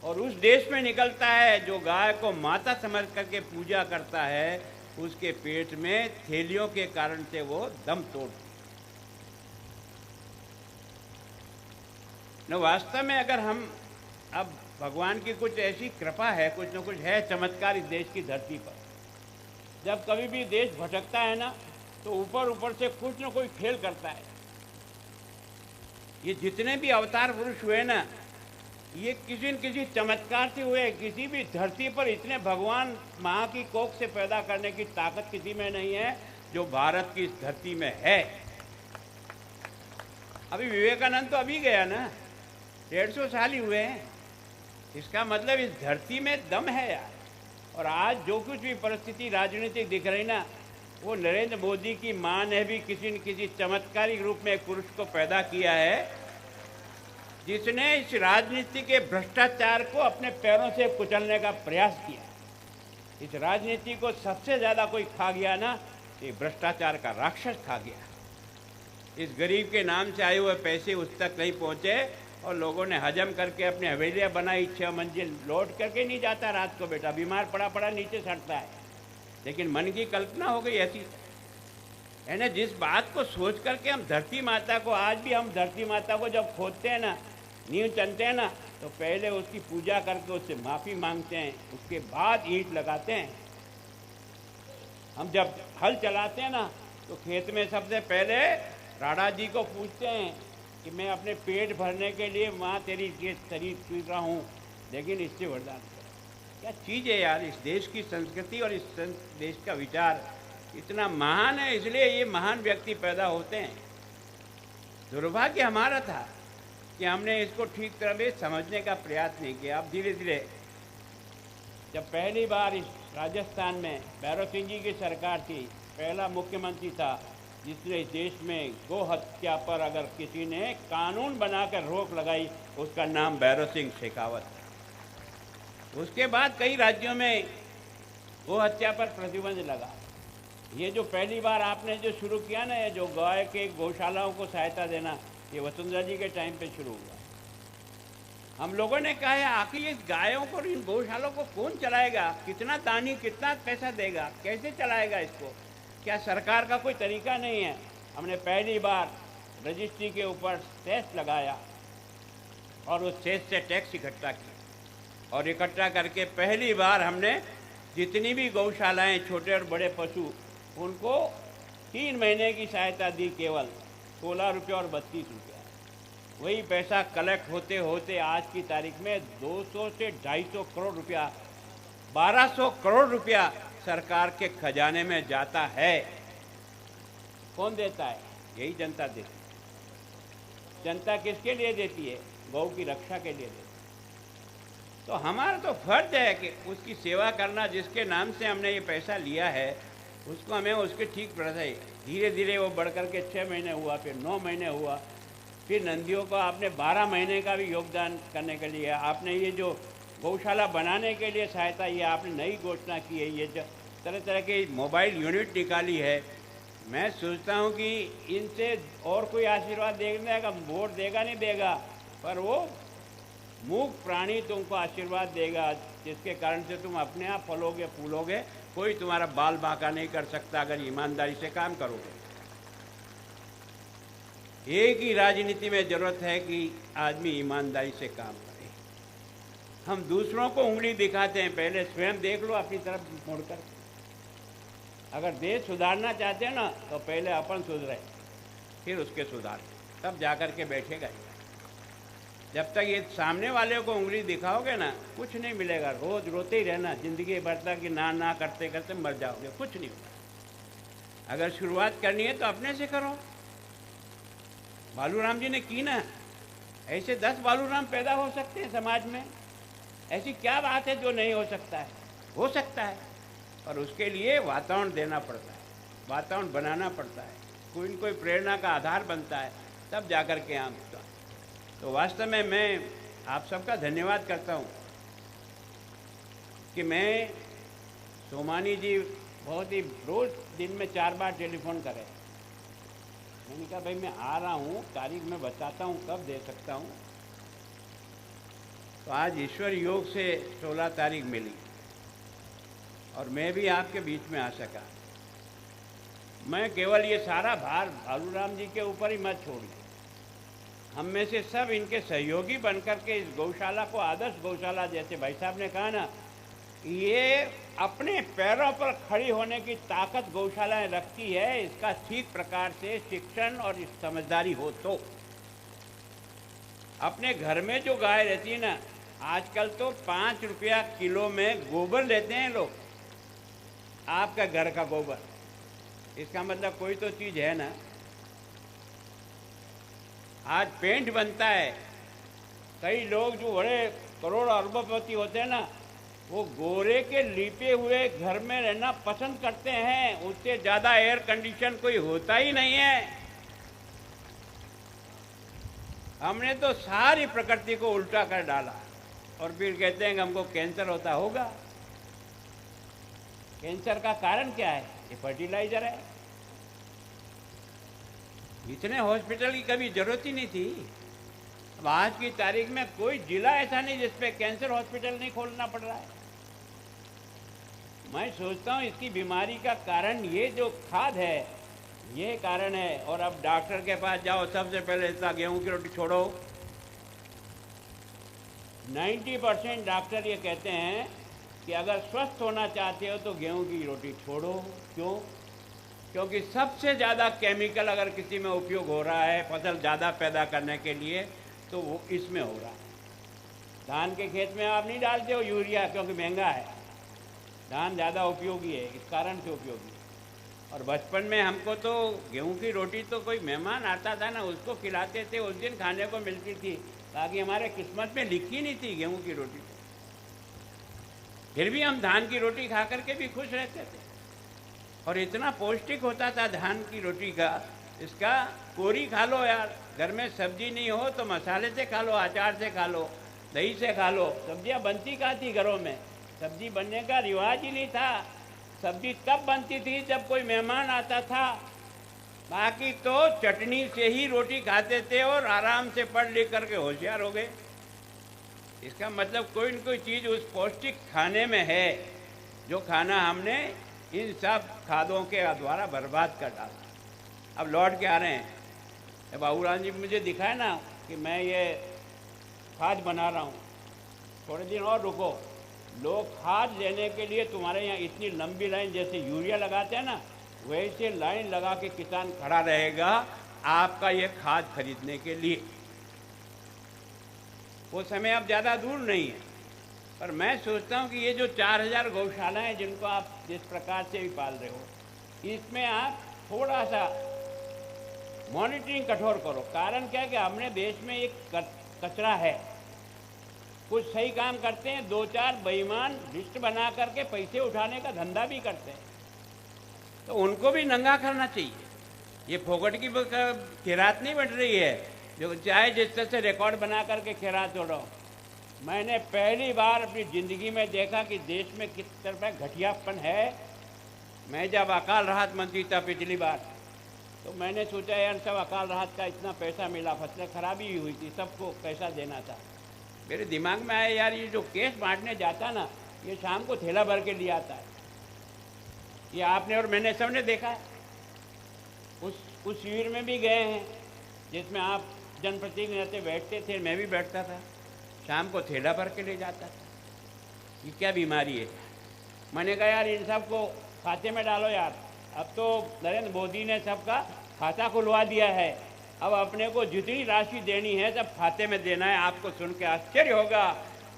और उस देश में निकलता है जो गाय को माता समझ करके पूजा करता है, उसके पेट में थैलियों के कारण से वो दम तोड़ दी। न वास्तव में अगर हम अब भगवान की कुछ ऐसी कृपा है, कुछ न कुछ है चमत्कार इस देश की धरती पर। जब कभी भी देश भटकता है ना, तो ऊपर ऊपर से कुछ न कोई खेल करता है। ये जितने भी अवतार पुरुष हुए ना, ये किसी न किसी चमत्कार से हुए। किसी भी धरती पर इतने भगवान माँ की कोख से पैदा करने की ताकत किसी में नहीं है जो भारत की इस धरती में है। अभी विवेकानंद तो अभी गया ना, 150 साल ही हुए हैं। इसका मतलब इस धरती में दम है यार। और आज जो कुछ भी परिस्थिति राजनीतिक दिख रही ना, वो नरेंद्र मोदी की माँ ने भी किसी न किसी चमत्कारिक रूप में एक पुरुष को पैदा किया है, जिसने इस राजनीति के भ्रष्टाचार को अपने पैरों से कुचलने का प्रयास किया। इस राजनीति को सबसे ज़्यादा कोई खा गया ना, ये भ्रष्टाचार का राक्षस खा गया। इस गरीब के नाम से आए हुए पैसे उस तक नहीं पहुँचे और लोगों ने हजम करके अपनी हवेलियाँ बनाई। 6 मंजिल लौट करके नहीं जाता रात को, बेटा बीमार पड़ा पड़ा नीचे सड़ता है। लेकिन मन की कल्पना हो गई ऐसी, यानी जिस बात को सोच करके हम धरती माता को, आज भी हम धरती माता को जब खोदते हैं ना, नींव चनते हैं ना, तो पहले उसकी पूजा करके उससे माफ़ी मांगते हैं, उसके बाद ईंट लगाते हैं। हम जब हल चलाते हैं ना, तो खेत में सबसे पहले राणा जी को पूछते हैं कि मैं अपने पेट भरने के लिए माँ तेरी ये शरीर पीट रहा हूँ, लेकिन इससे वरदान क्या चीज़ है यार। इस देश की संस्कृति और इस देश का विचार इतना महान है, इसलिए ये महान व्यक्ति पैदा होते हैं। दुर्भाग्य हमारा था कि हमने इसको ठीक तरह से समझने का प्रयास नहीं किया। अब धीरे धीरे, जब पहली बार इस राजस्थान में भैरव सिंह जी की सरकार थी, पहला मुख्यमंत्री था जिसने इस देश में गौ हत्या पर अगर किसी ने कानून बनाकर रोक लगाई, उसका नाम भैरव सिंह शेखावत है। उसके बाद कई राज्यों में गौ हत्या पर प्रतिबंध लगा। ये जो पहली बार आपने जो शुरू किया ना, ये जो गाय के गौशालाओं को सहायता देना, ये वसुंधरा जी के टाइम पे शुरू हुआ। हम लोगों ने कहा है आखिर इस गायों को, इन गौशालों को कौन चलाएगा, कितना दानी, कितना पैसा देगा, कैसे चलाएगा इसको? क्या सरकार का कोई तरीका नहीं है? हमने पहली बार रजिस्ट्री के ऊपर सेस लगाया और उस सेस से टैक्स इकट्ठा किया, और इकट्ठा करके पहली बार हमने जितनी भी गौशालाएं, छोटे और बड़े पशु, उनको 3 महीने की सहायता दी, केवल 16 रुपये और 32 रुपया। वही पैसा कलेक्ट होते होते आज की तारीख में 200 से 250 करोड़ रुपया, 1200 करोड़ रुपया सरकार के खजाने में जाता है। कौन देता है? यही जनता देती है। जनता किसके लिए देती है? गौ की रक्षा के लिए देती है। तो हमारा तो फर्ज है कि उसकी सेवा करना। जिसके नाम से हमने ये पैसा लिया है, उसको हमें उसके ठीक प्रथा। धीरे धीरे वो बढ़ कर के 6 महीने हुआ, फिर 9 महीने हुआ, फिर नंदियों को आपने 12 महीने का भी योगदान करने के लिए, आपने ये जो गौशाला बनाने के लिए सहायता, ये आपने नई घोषणा की है, ये जो तरह तरह के मोबाइल यूनिट निकाली है। मैं सोचता हूँ कि इनसे और कोई आशीर्वाद देगा, वोट देगा नहीं देगा, पर वो मूक प्राणी तुमको आशीर्वाद देगा, जिसके कारण से तुम अपने आप फलोगे फूलोगे। कोई तुम्हारा बाल बांका नहीं कर सकता अगर ईमानदारी से काम करोगे। एक ही राजनीति में जरूरत है कि आदमी ईमानदारी से काम करे। हम दूसरों को उंगली दिखाते हैं, पहले स्वयं देख लो अपनी तरफ मुड़कर। अगर देश सुधारना चाहते हैं ना, तो पहले अपन सुधरे, फिर उसके सुधार, तब जाकर के बैठेगा। जब तक ये सामने वाले को उंगली दिखाओगे ना, कुछ नहीं मिलेगा। रोज रोते ही रहना जिंदगी भर तक कि ना ना करते करते मर जाओगे, कुछ नहीं होगा। अगर शुरुआत करनी है तो अपने से करो। बालूराम जी ने की ना, ऐसे 10 बालूराम पैदा हो सकते हैं समाज में। ऐसी क्या बात है जो नहीं हो सकता है? हो सकता है, पर उसके लिए वातावरण देना पड़ता है, वातावरण बनाना पड़ता है, कोई न कोई प्रेरणा का आधार बनता है, तब जाकर के हम। तो वास्तव में मैं आप सबका धन्यवाद करता हूँ कि मैं, सोमानी जी बहुत ही रोज़ दिन में 4 बार टेलीफोन करे। मैंने कहा भाई मैं आ रहा हूँ, तारीख मैं बताता हूँ कब दे सकता हूँ। तो आज ईश्वर योग से 16 तारीख मिली। और मैं भी आपके बीच में आ सका। मैं केवल ये सारा भार भालूराम जी के ऊपर ही मत छोड़िए, हम में से सब इनके सहयोगी बनकर के इस गौशाला को आदर्श गौशाला, जैसे भाई साहब ने कहा ना, ये अपने पैरों पर खड़ी होने की ताकत गौशालाएं रखती है, इसका ठीक प्रकार से शिक्षण और समझदारी हो तो। अपने घर में जो गाय रहती है ना, आजकल तो 5 रुपया किलो में गोबर लेते हैं लोग, आपका घर का गोबर, इसका मतलब कोई तो चीज है ना। आज पेंट बनता है, कई लोग जो बड़े करोड़ अरबपति होते हैं ना, वो गोरे के लिपे हुए घर में रहना पसंद करते हैं, उससे ज्यादा एयर कंडीशन कोई होता ही नहीं है। हमने तो सारी प्रकृति को उल्टा कर डाला और फिर कहते हैं कि हमको कैंसर होता होगा। कैंसर का कारण क्या है? ये फर्टिलाइजर है। इतने हॉस्पिटल की कभी जरूरत ही नहीं थी। अब आज की तारीख में कोई जिला ऐसा नहीं जिसपे कैंसर हॉस्पिटल नहीं खोलना पड़ रहा है। मैं सोचता हूँ इसकी बीमारी का कारण ये जो खाद है, ये कारण है। और अब डॉक्टर के पास जाओ, सबसे पहले इतना गेहूं की रोटी छोड़ो। 90% डॉक्टर ये कहते हैं कि अगर स्वस्थ होना चाहते हो तो गेहूं की रोटी छोड़ो। क्यों? क्योंकि सबसे ज़्यादा केमिकल अगर किसी में उपयोग हो रहा है फसल ज़्यादा पैदा करने के लिए, तो वो इसमें हो रहा है। धान के खेत में आप नहीं डालते हो यूरिया, क्योंकि महंगा है। धान ज़्यादा उपयोगी है, इस कारण से उपयोगी। और बचपन में हमको तो गेहूं की रोटी तो कोई मेहमान आता था ना, उसको खिलाते थे, उस दिन खाने को मिलती थी, ताकि हमारे किस्मत में लिखी नहीं थी गेहूं की रोटी। फिर भी हम धान की रोटी खा करके भी खुश रहते थे, और इतना पौष्टिक होता था धान की रोटी का। इसका कोरी खा लो यार, घर में सब्जी नहीं हो तो मसाले से खा लो, अचार से खा लो, दही से खा लो। सब्जियां बनती कहाँ थी घरों में? सब्जी बनने का रिवाज ही नहीं था। सब्जी तब बनती थी जब कोई मेहमान आता था, बाकी तो चटनी से ही रोटी खाते थे और आराम से पढ़ लिख करके होशियार हो गए। इसका मतलब कोई न कोई चीज़ उस पौष्टिक खाने में है, जो खाना हमने इन सब खादों के द्वारा बर्बाद कर डाला। अब लौट के आ रहे हैं, बाबूराम जी मुझे दिखाए ना कि मैं ये खाद बना रहा हूँ, थोड़े दिन और रुको। लोग खाद लेने के लिए तुम्हारे यहाँ इतनी लंबी लाइन, जैसे यूरिया लगाते हैं ना, वैसे लाइन लगा के किसान खड़ा रहेगा आपका ये खाद खरीदने के लिए। वो समय अब ज़्यादा दूर नहीं है। पर मैं सोचता हूँ कि ये जो 4000 गौशालाएँ जिनको आप जिस प्रकार से भी पाल रहे हो, इसमें आप थोड़ा सा मॉनिटरिंग कठोर करो। कारण क्या है कि हमने देश में एक कचरा है, कुछ सही काम करते हैं, 2-4 बेईमान लिस्ट बना करके पैसे उठाने का धंधा भी करते हैं, तो उनको भी नंगा करना चाहिए। ये फोकट की खैरात नहीं बढ़ रही है, जो चाहे जिस तरह से रिकॉर्ड बना करके खैरात उड़ाओ। मैंने पहली बार अपनी ज़िंदगी में देखा कि देश में किस तरह घटियापन है। मैं जब अकाल राहत मंत्री था पिछली बार, तो मैंने सोचा यार सब अकाल राहत का इतना पैसा मिला, फसलें खराबी हुई थी, सबको पैसा देना था। मेरे दिमाग में आया यार ये जो केस बांटने जाता ना, ये शाम को थैला भर के लिए आता है। ये आपने और मैंने सबने देखा है। उस शिविर में भी गए हैं जिसमें आप जनप्रतिनिधि बैठते थे, मैं भी बैठता था, शाम को थैला भर के ले जाता था। ये क्या बीमारी है? मैंने कहा यार इन सब को खाते में डालो यार। अब तो नरेंद्र मोदी ने सबका खाता खुलवा दिया है, अब अपने को जितनी राशि देनी है सब खाते में देना है। आपको सुन के आश्चर्य होगा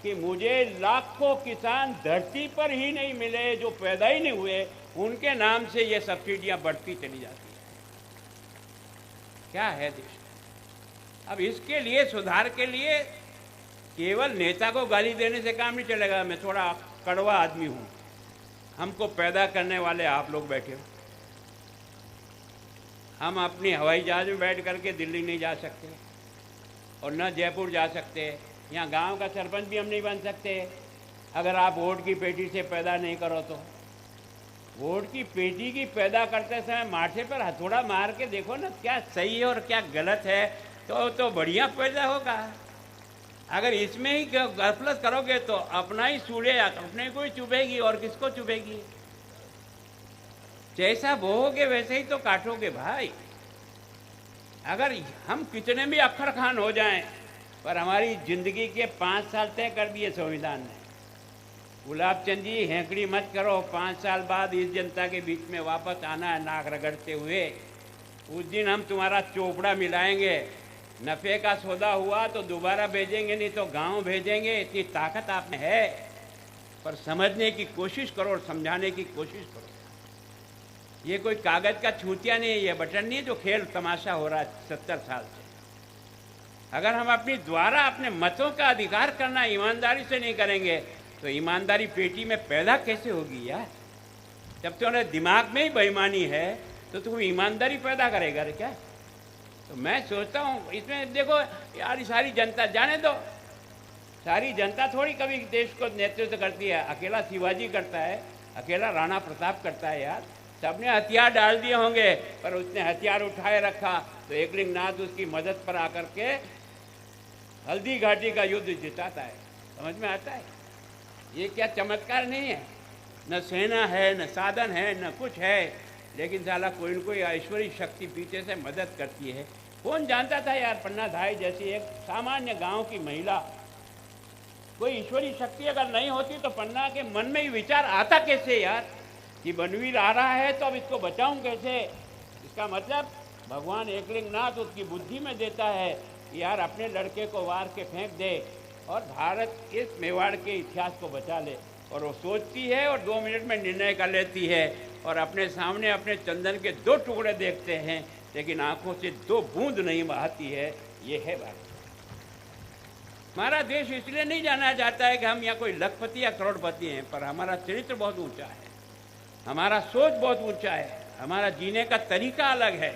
कि मुझे लाखों किसान धरती पर ही नहीं मिले जो पैदा ही नहीं हुए, उनके नाम से ये सब्सिडियां बढ़ती चली जाती है। क्या है देश? अब इसके लिए सुधार के लिए केवल नेता को गाली देने से काम नहीं चलेगा। मैं थोड़ा कड़वा आदमी हूँ, हमको पैदा करने वाले आप लोग बैठे हो। हम अपनी हवाई जहाज में बैठ करके दिल्ली नहीं जा सकते और न जयपुर जा सकते। यहाँ गांव का सरपंच भी हम नहीं बन सकते अगर आप वोट की पेटी से पैदा नहीं करो तो। वोट की पेटी की पैदा करते समय माथे पर हथौड़ा मार के देखो ना क्या सही है और क्या गलत है, तो बढ़िया पैदा होगा। अगर इसमें ही गफलत करोगे तो अपना ही सूढ़े अपने को ही चुभेगी और किसको चुभेगी। जैसा बोओगे वैसे ही तो काटोगे भाई। अगर हम कितने भी अक्खर खान हो जाएं, पर हमारी जिंदगी के 5 साल तय कर दिए संविधान ने। गुलाब चंद जी हैंकड़ी मत करो, 5 साल बाद इस जनता के बीच में वापस आना है नाक रगड़ते हुए। उस दिन हम तुम्हारा चोपड़ा मिलाएंगे। नफ़े का सौदा हुआ तो दोबारा भेजेंगे, नहीं तो गांव भेजेंगे। इतनी ताकत आप में है, पर समझने की कोशिश करो और समझाने की कोशिश करो। ये कोई कागज का छूतिया नहीं है, ये बटन नहीं है जो खेल तमाशा हो रहा है 70 साल से। अगर हम अपनी द्वारा अपने मतों का अधिकार करना ईमानदारी से नहीं करेंगे तो ईमानदारी पेटी में पैदा कैसे होगी यार। जब तुम्हारे दिमाग में ही बेईमानी है तो तुम ईमानदारी पैदा करेगा क्या। तो मैं सोचता हूँ इसमें देखो यार, सारी जनता जाने दो, सारी जनता थोड़ी कभी देश को नेतृत्व करती है। अकेला शिवाजी करता है, अकेला राणा प्रताप करता है यार। सबने हथियार डाल दिए होंगे, पर उसने हथियार उठाए रखा तो एकलिंगनाथ उसकी मदद पर आकर के हल्दी घाटी का युद्ध जिताता है। समझ में आता है? ये क्या चमत्कार नहीं है? न सेना है, न साधन है, न कुछ है, लेकिन साला कोई न कोई ईश्वरीय शक्ति पीछे से मदद करती है। कौन जानता था यार, पन्ना धाई जैसी एक सामान्य गांव की महिला, कोई ईश्वरीय शक्ति अगर नहीं होती तो पन्ना के मन में ही विचार आता कैसे यार कि बनवीर आ रहा है तो अब इसको बचाऊं कैसे। इसका मतलब भगवान एकलिंगनाथ उसकी बुद्धि में देता है कि यार अपने लड़के को वार के फेंक दे और भारत इस मेवाड़ के इतिहास को बचा ले। और वो सोचती है और 2 मिनट में निर्णय कर लेती है और अपने सामने अपने चंदन के 2 टुकड़े देखते हैं, लेकिन आंखों से 2 बूंद नहीं बहाती है। ये है बात। हमारा देश इसलिए नहीं जाना जाता है कि हम यहाँ कोई लखपति या करोड़पति हैं, पर हमारा चरित्र बहुत ऊंचा है, हमारा सोच बहुत ऊंचा है, हमारा जीने का तरीका अलग है।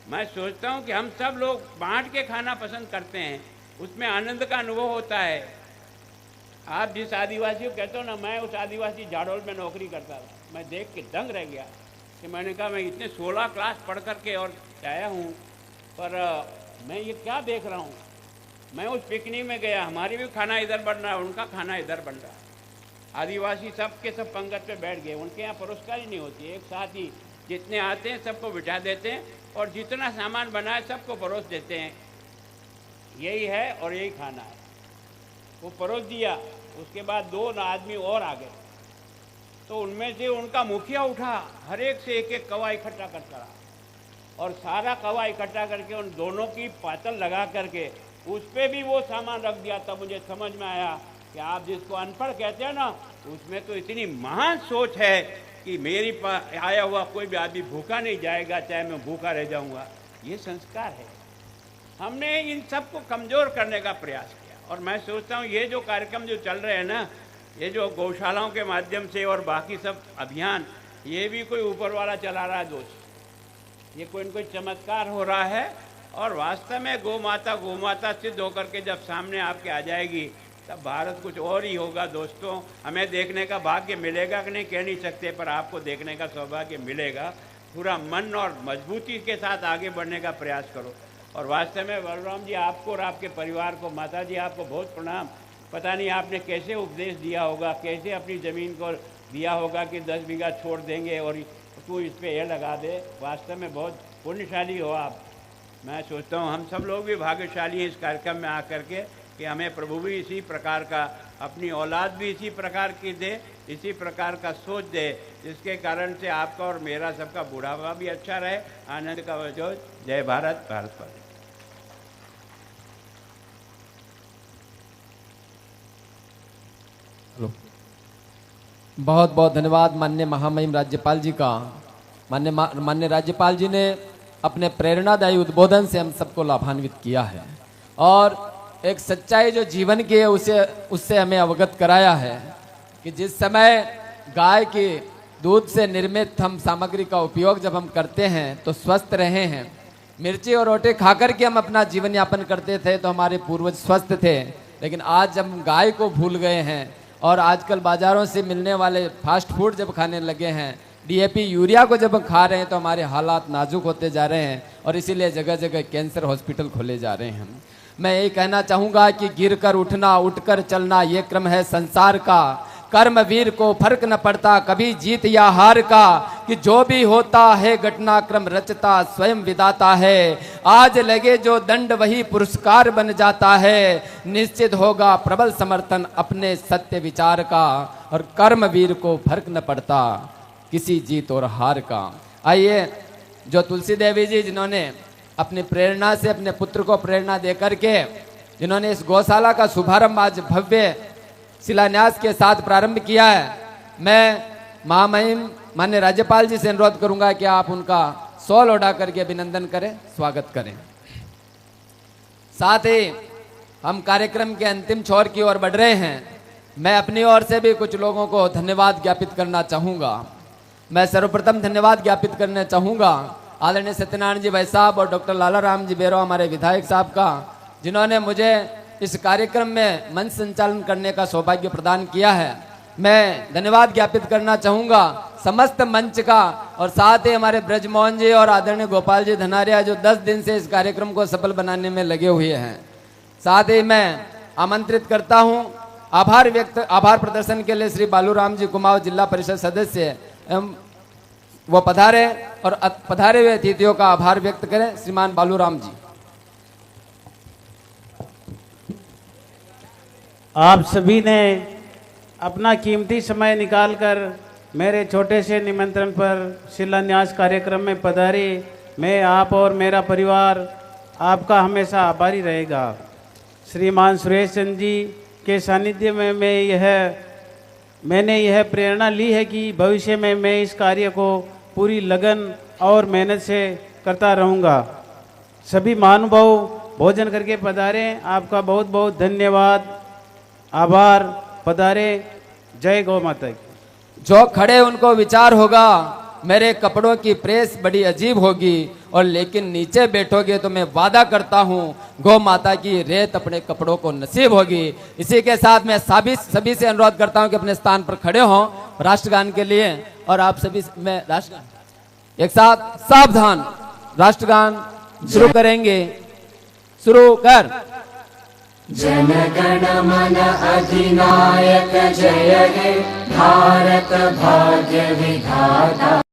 मैं सोचता हूँ कि हम सब लोग बांट के खाना पसंद करते हैं, उसमें आनंद का अनुभव होता है। आप जिस आदिवासी को कहते हो ना, मैं उस आदिवासी जाडोल में नौकरी करता था, मैं देख के दंग रह गया कि मैंने कहा मैं इतने 16 क्लास पढ़ करके और आया हूँ, पर मैं ये क्या देख रहा हूँ। मैं उस पिकनिक में गया, हमारी भी खाना इधर बन रहा है, उनका खाना इधर बन रहा है। आदिवासी सब के सब पंगत पे बैठ गए, उनके यहाँ परोसकारी ही नहीं होती, एक साथ ही जितने आते हैं सबको बिठा देते हैं और जितना सामान बना है सबको परोस देते हैं। यही है और यही खाना है। वो परोस दिया, उसके बाद 2 आदमी और आ गए, तो उनमें से उनका मुखिया उठा, हर एक से एक कवा इकट्ठा करता रहा और सारा कवा इकट्ठा करके उन दोनों की पातल लगा करके उस पर भी वो सामान रख दिया। तब मुझे समझ में आया कि आप जिसको अनपढ़ कहते हैं ना, उसमें तो इतनी महान सोच है कि मेरी आया हुआ कोई भी आदमी भूखा नहीं जाएगा, चाहे मैं भूखा रह जाऊंगा। ये संस्कार है। हमने इन सब को कमज़ोर करने का प्रयास किया और मैं सोचता हूँ ये जो कार्यक्रम जो चल रहे हैं ना, ये जो गौशालाओं के माध्यम से और बाकी सब अभियान, ये भी कोई ऊपर वाला चला रहा है दोस्त। ये कोई न कोई चमत्कार हो रहा है और वास्तव में गौ माता सिद्ध होकर के जब सामने आपके आ जाएगी तब भारत कुछ और ही होगा। दोस्तों, हमें देखने का भाग्य मिलेगा कि नहीं कह नहीं सकते, पर आपको देखने का सौभाग्य मिलेगा। पूरा मन और मजबूती के साथ आगे बढ़ने का प्रयास करो। और वास्तव में बलराम जी, आपको और आपके परिवार को, माता जी आपको बहुत प्रणाम। पता नहीं आपने कैसे उपदेश दिया होगा, कैसे अपनी ज़मीन को दिया होगा कि 10 बीघा छोड़ देंगे और तू इस पर ये लगा दे। वास्तव में बहुत पुण्यशाली हो आप। मैं सोचता हूँ हम सब लोग भी भाग्यशाली हैं इस कार्यक्रम में आकर के कि हमें प्रभु भी इसी प्रकार का, अपनी औलाद भी इसी प्रकार की दे, इसी प्रकार का सोच दे, जिसके कारण से आपका और मेरा सबका बुढ़ापा भी अच्छा रहे, आनंद का वजह। जय भारत, भारत माता। बहुत बहुत धन्यवाद माननीय महामहिम राज्यपाल जी का। माननीय राज्यपाल जी ने अपने प्रेरणादायी उद्बोधन से हम सबको लाभान्वित किया है और एक सच्चाई जो जीवन की है उससे हमें अवगत कराया है कि जिस समय गाय के दूध से निर्मित हम सामग्री का उपयोग जब हम करते हैं तो स्वस्थ रहे हैं। मिर्ची और रोटी खाकर के हम अपना जीवन यापन करते थे तो हमारे पूर्वज स्वस्थ थे, लेकिन आज जब हम गाय को भूल गए हैं और आजकल बाज़ारों से मिलने वाले फास्ट फूड जब खाने लगे हैं, डीएपी यूरिया को जब हम खा रहे हैं तो हमारे हालात नाजुक होते जा रहे हैं और इसीलिए जगह जगह कैंसर हॉस्पिटल खोले जा रहे हैं। मैं यही कहना चाहूंगा कि गिरकर उठना, उठकर चलना, ये क्रम है संसार का। कर्मवीर को फर्क न पड़ता कभी जीत या हार का, कि जो भी होता है घटनाक्रम रचता स्वयं विधाता है। आज लगे जो दंड वही पुरस्कार बन जाता है, निश्चित होगा प्रबल समर्थन अपने सत्य विचार का। और कर्मवीर को फर्क न पड़ता किसी जीत और हार का। आइए, जो तुलसी देवी जी जिन्होंने अपनी प्रेरणा से अपने पुत्र को प्रेरणा दे करके जिन्होंने इस गौशाला का शुभारंभ आज भव्य शिलान्यास के साथ प्रारंभ किया है, मैं महामहिम माननीय राज्यपाल जी से अनुरोध करूंगा कि आप उनका शॉल ओढ़ा करके अभिनंदन करें, स्वागत करें। साथ ही हम कार्यक्रम के अंतिम छोर की ओर बढ़ रहे हैं। मैं अपनी ओर से भी कुछ लोगों को धन्यवाद ज्ञापित करना चाहूंगा। मैं सर्वप्रथम धन्यवाद ज्ञापित करना चाहूंगा आदरणीय सत्यनारायण जी भाई साहब और डॉक्टर लाला राम जी बेरो हमारे विधायक साहब का, जिन्होंने मुझे इस कार्यक्रम में मंच संचालन करने का सौभाग्य प्रदान किया है। मैं धन्यवाद ज्ञापित करना चाहूंगा समस्त मंच का, और साथ ही हमारे ब्रजमोहन जी और आदरणीय गोपाल जी धनारिया जो 10 दिन से इस कार्यक्रम को सफल बनाने में लगे हुए हैं। साथ ही मैं आमंत्रित करता हूं आभार प्रदर्शन के लिए श्री बालूराम जी कुमाऊं जिला परिषद सदस्य एवं वो पधारे और पधारे हुए अतिथियों का आभार व्यक्त करें। श्रीमान बालूराम जी। आप सभी ने अपना कीमती समय निकालकर मेरे छोटे से निमंत्रण पर शिलान्यास कार्यक्रम में पधारे। मैं आप और मेरा परिवार आपका हमेशा आभारी रहेगा। श्रीमान सुरेश चंद्र जी के सानिध्य में मैंने यह प्रेरणा ली है कि भविष्य में मैं इस कार्य को पूरी लगन और मेहनत से करता रहूँगा। सभी महानुभाव भोजन करके पधारे, आपका बहुत बहुत धन्यवाद, आभार। पधारे। जय गौ माता की। जो खड़े उनको विचार होगा मेरे कपड़ों की प्रेस बड़ी अजीब होगी, और लेकिन नीचे बैठोगे तो मैं वादा करता हूँ गौ माता की रेत अपने कपड़ों को नसीब होगी। इसी के साथ मैं सभी से अनुरोध करता हूँ कि अपने स्थान पर खड़े हों राष्ट्रगान के लिए। और आप सभी मैं राष्ट्रगान एक साथ सावधान राष्ट्रगान शुरू करेंगे। शुरू कर। जनगण मन अधिनायक जय हे भारत भाग्य विधाता।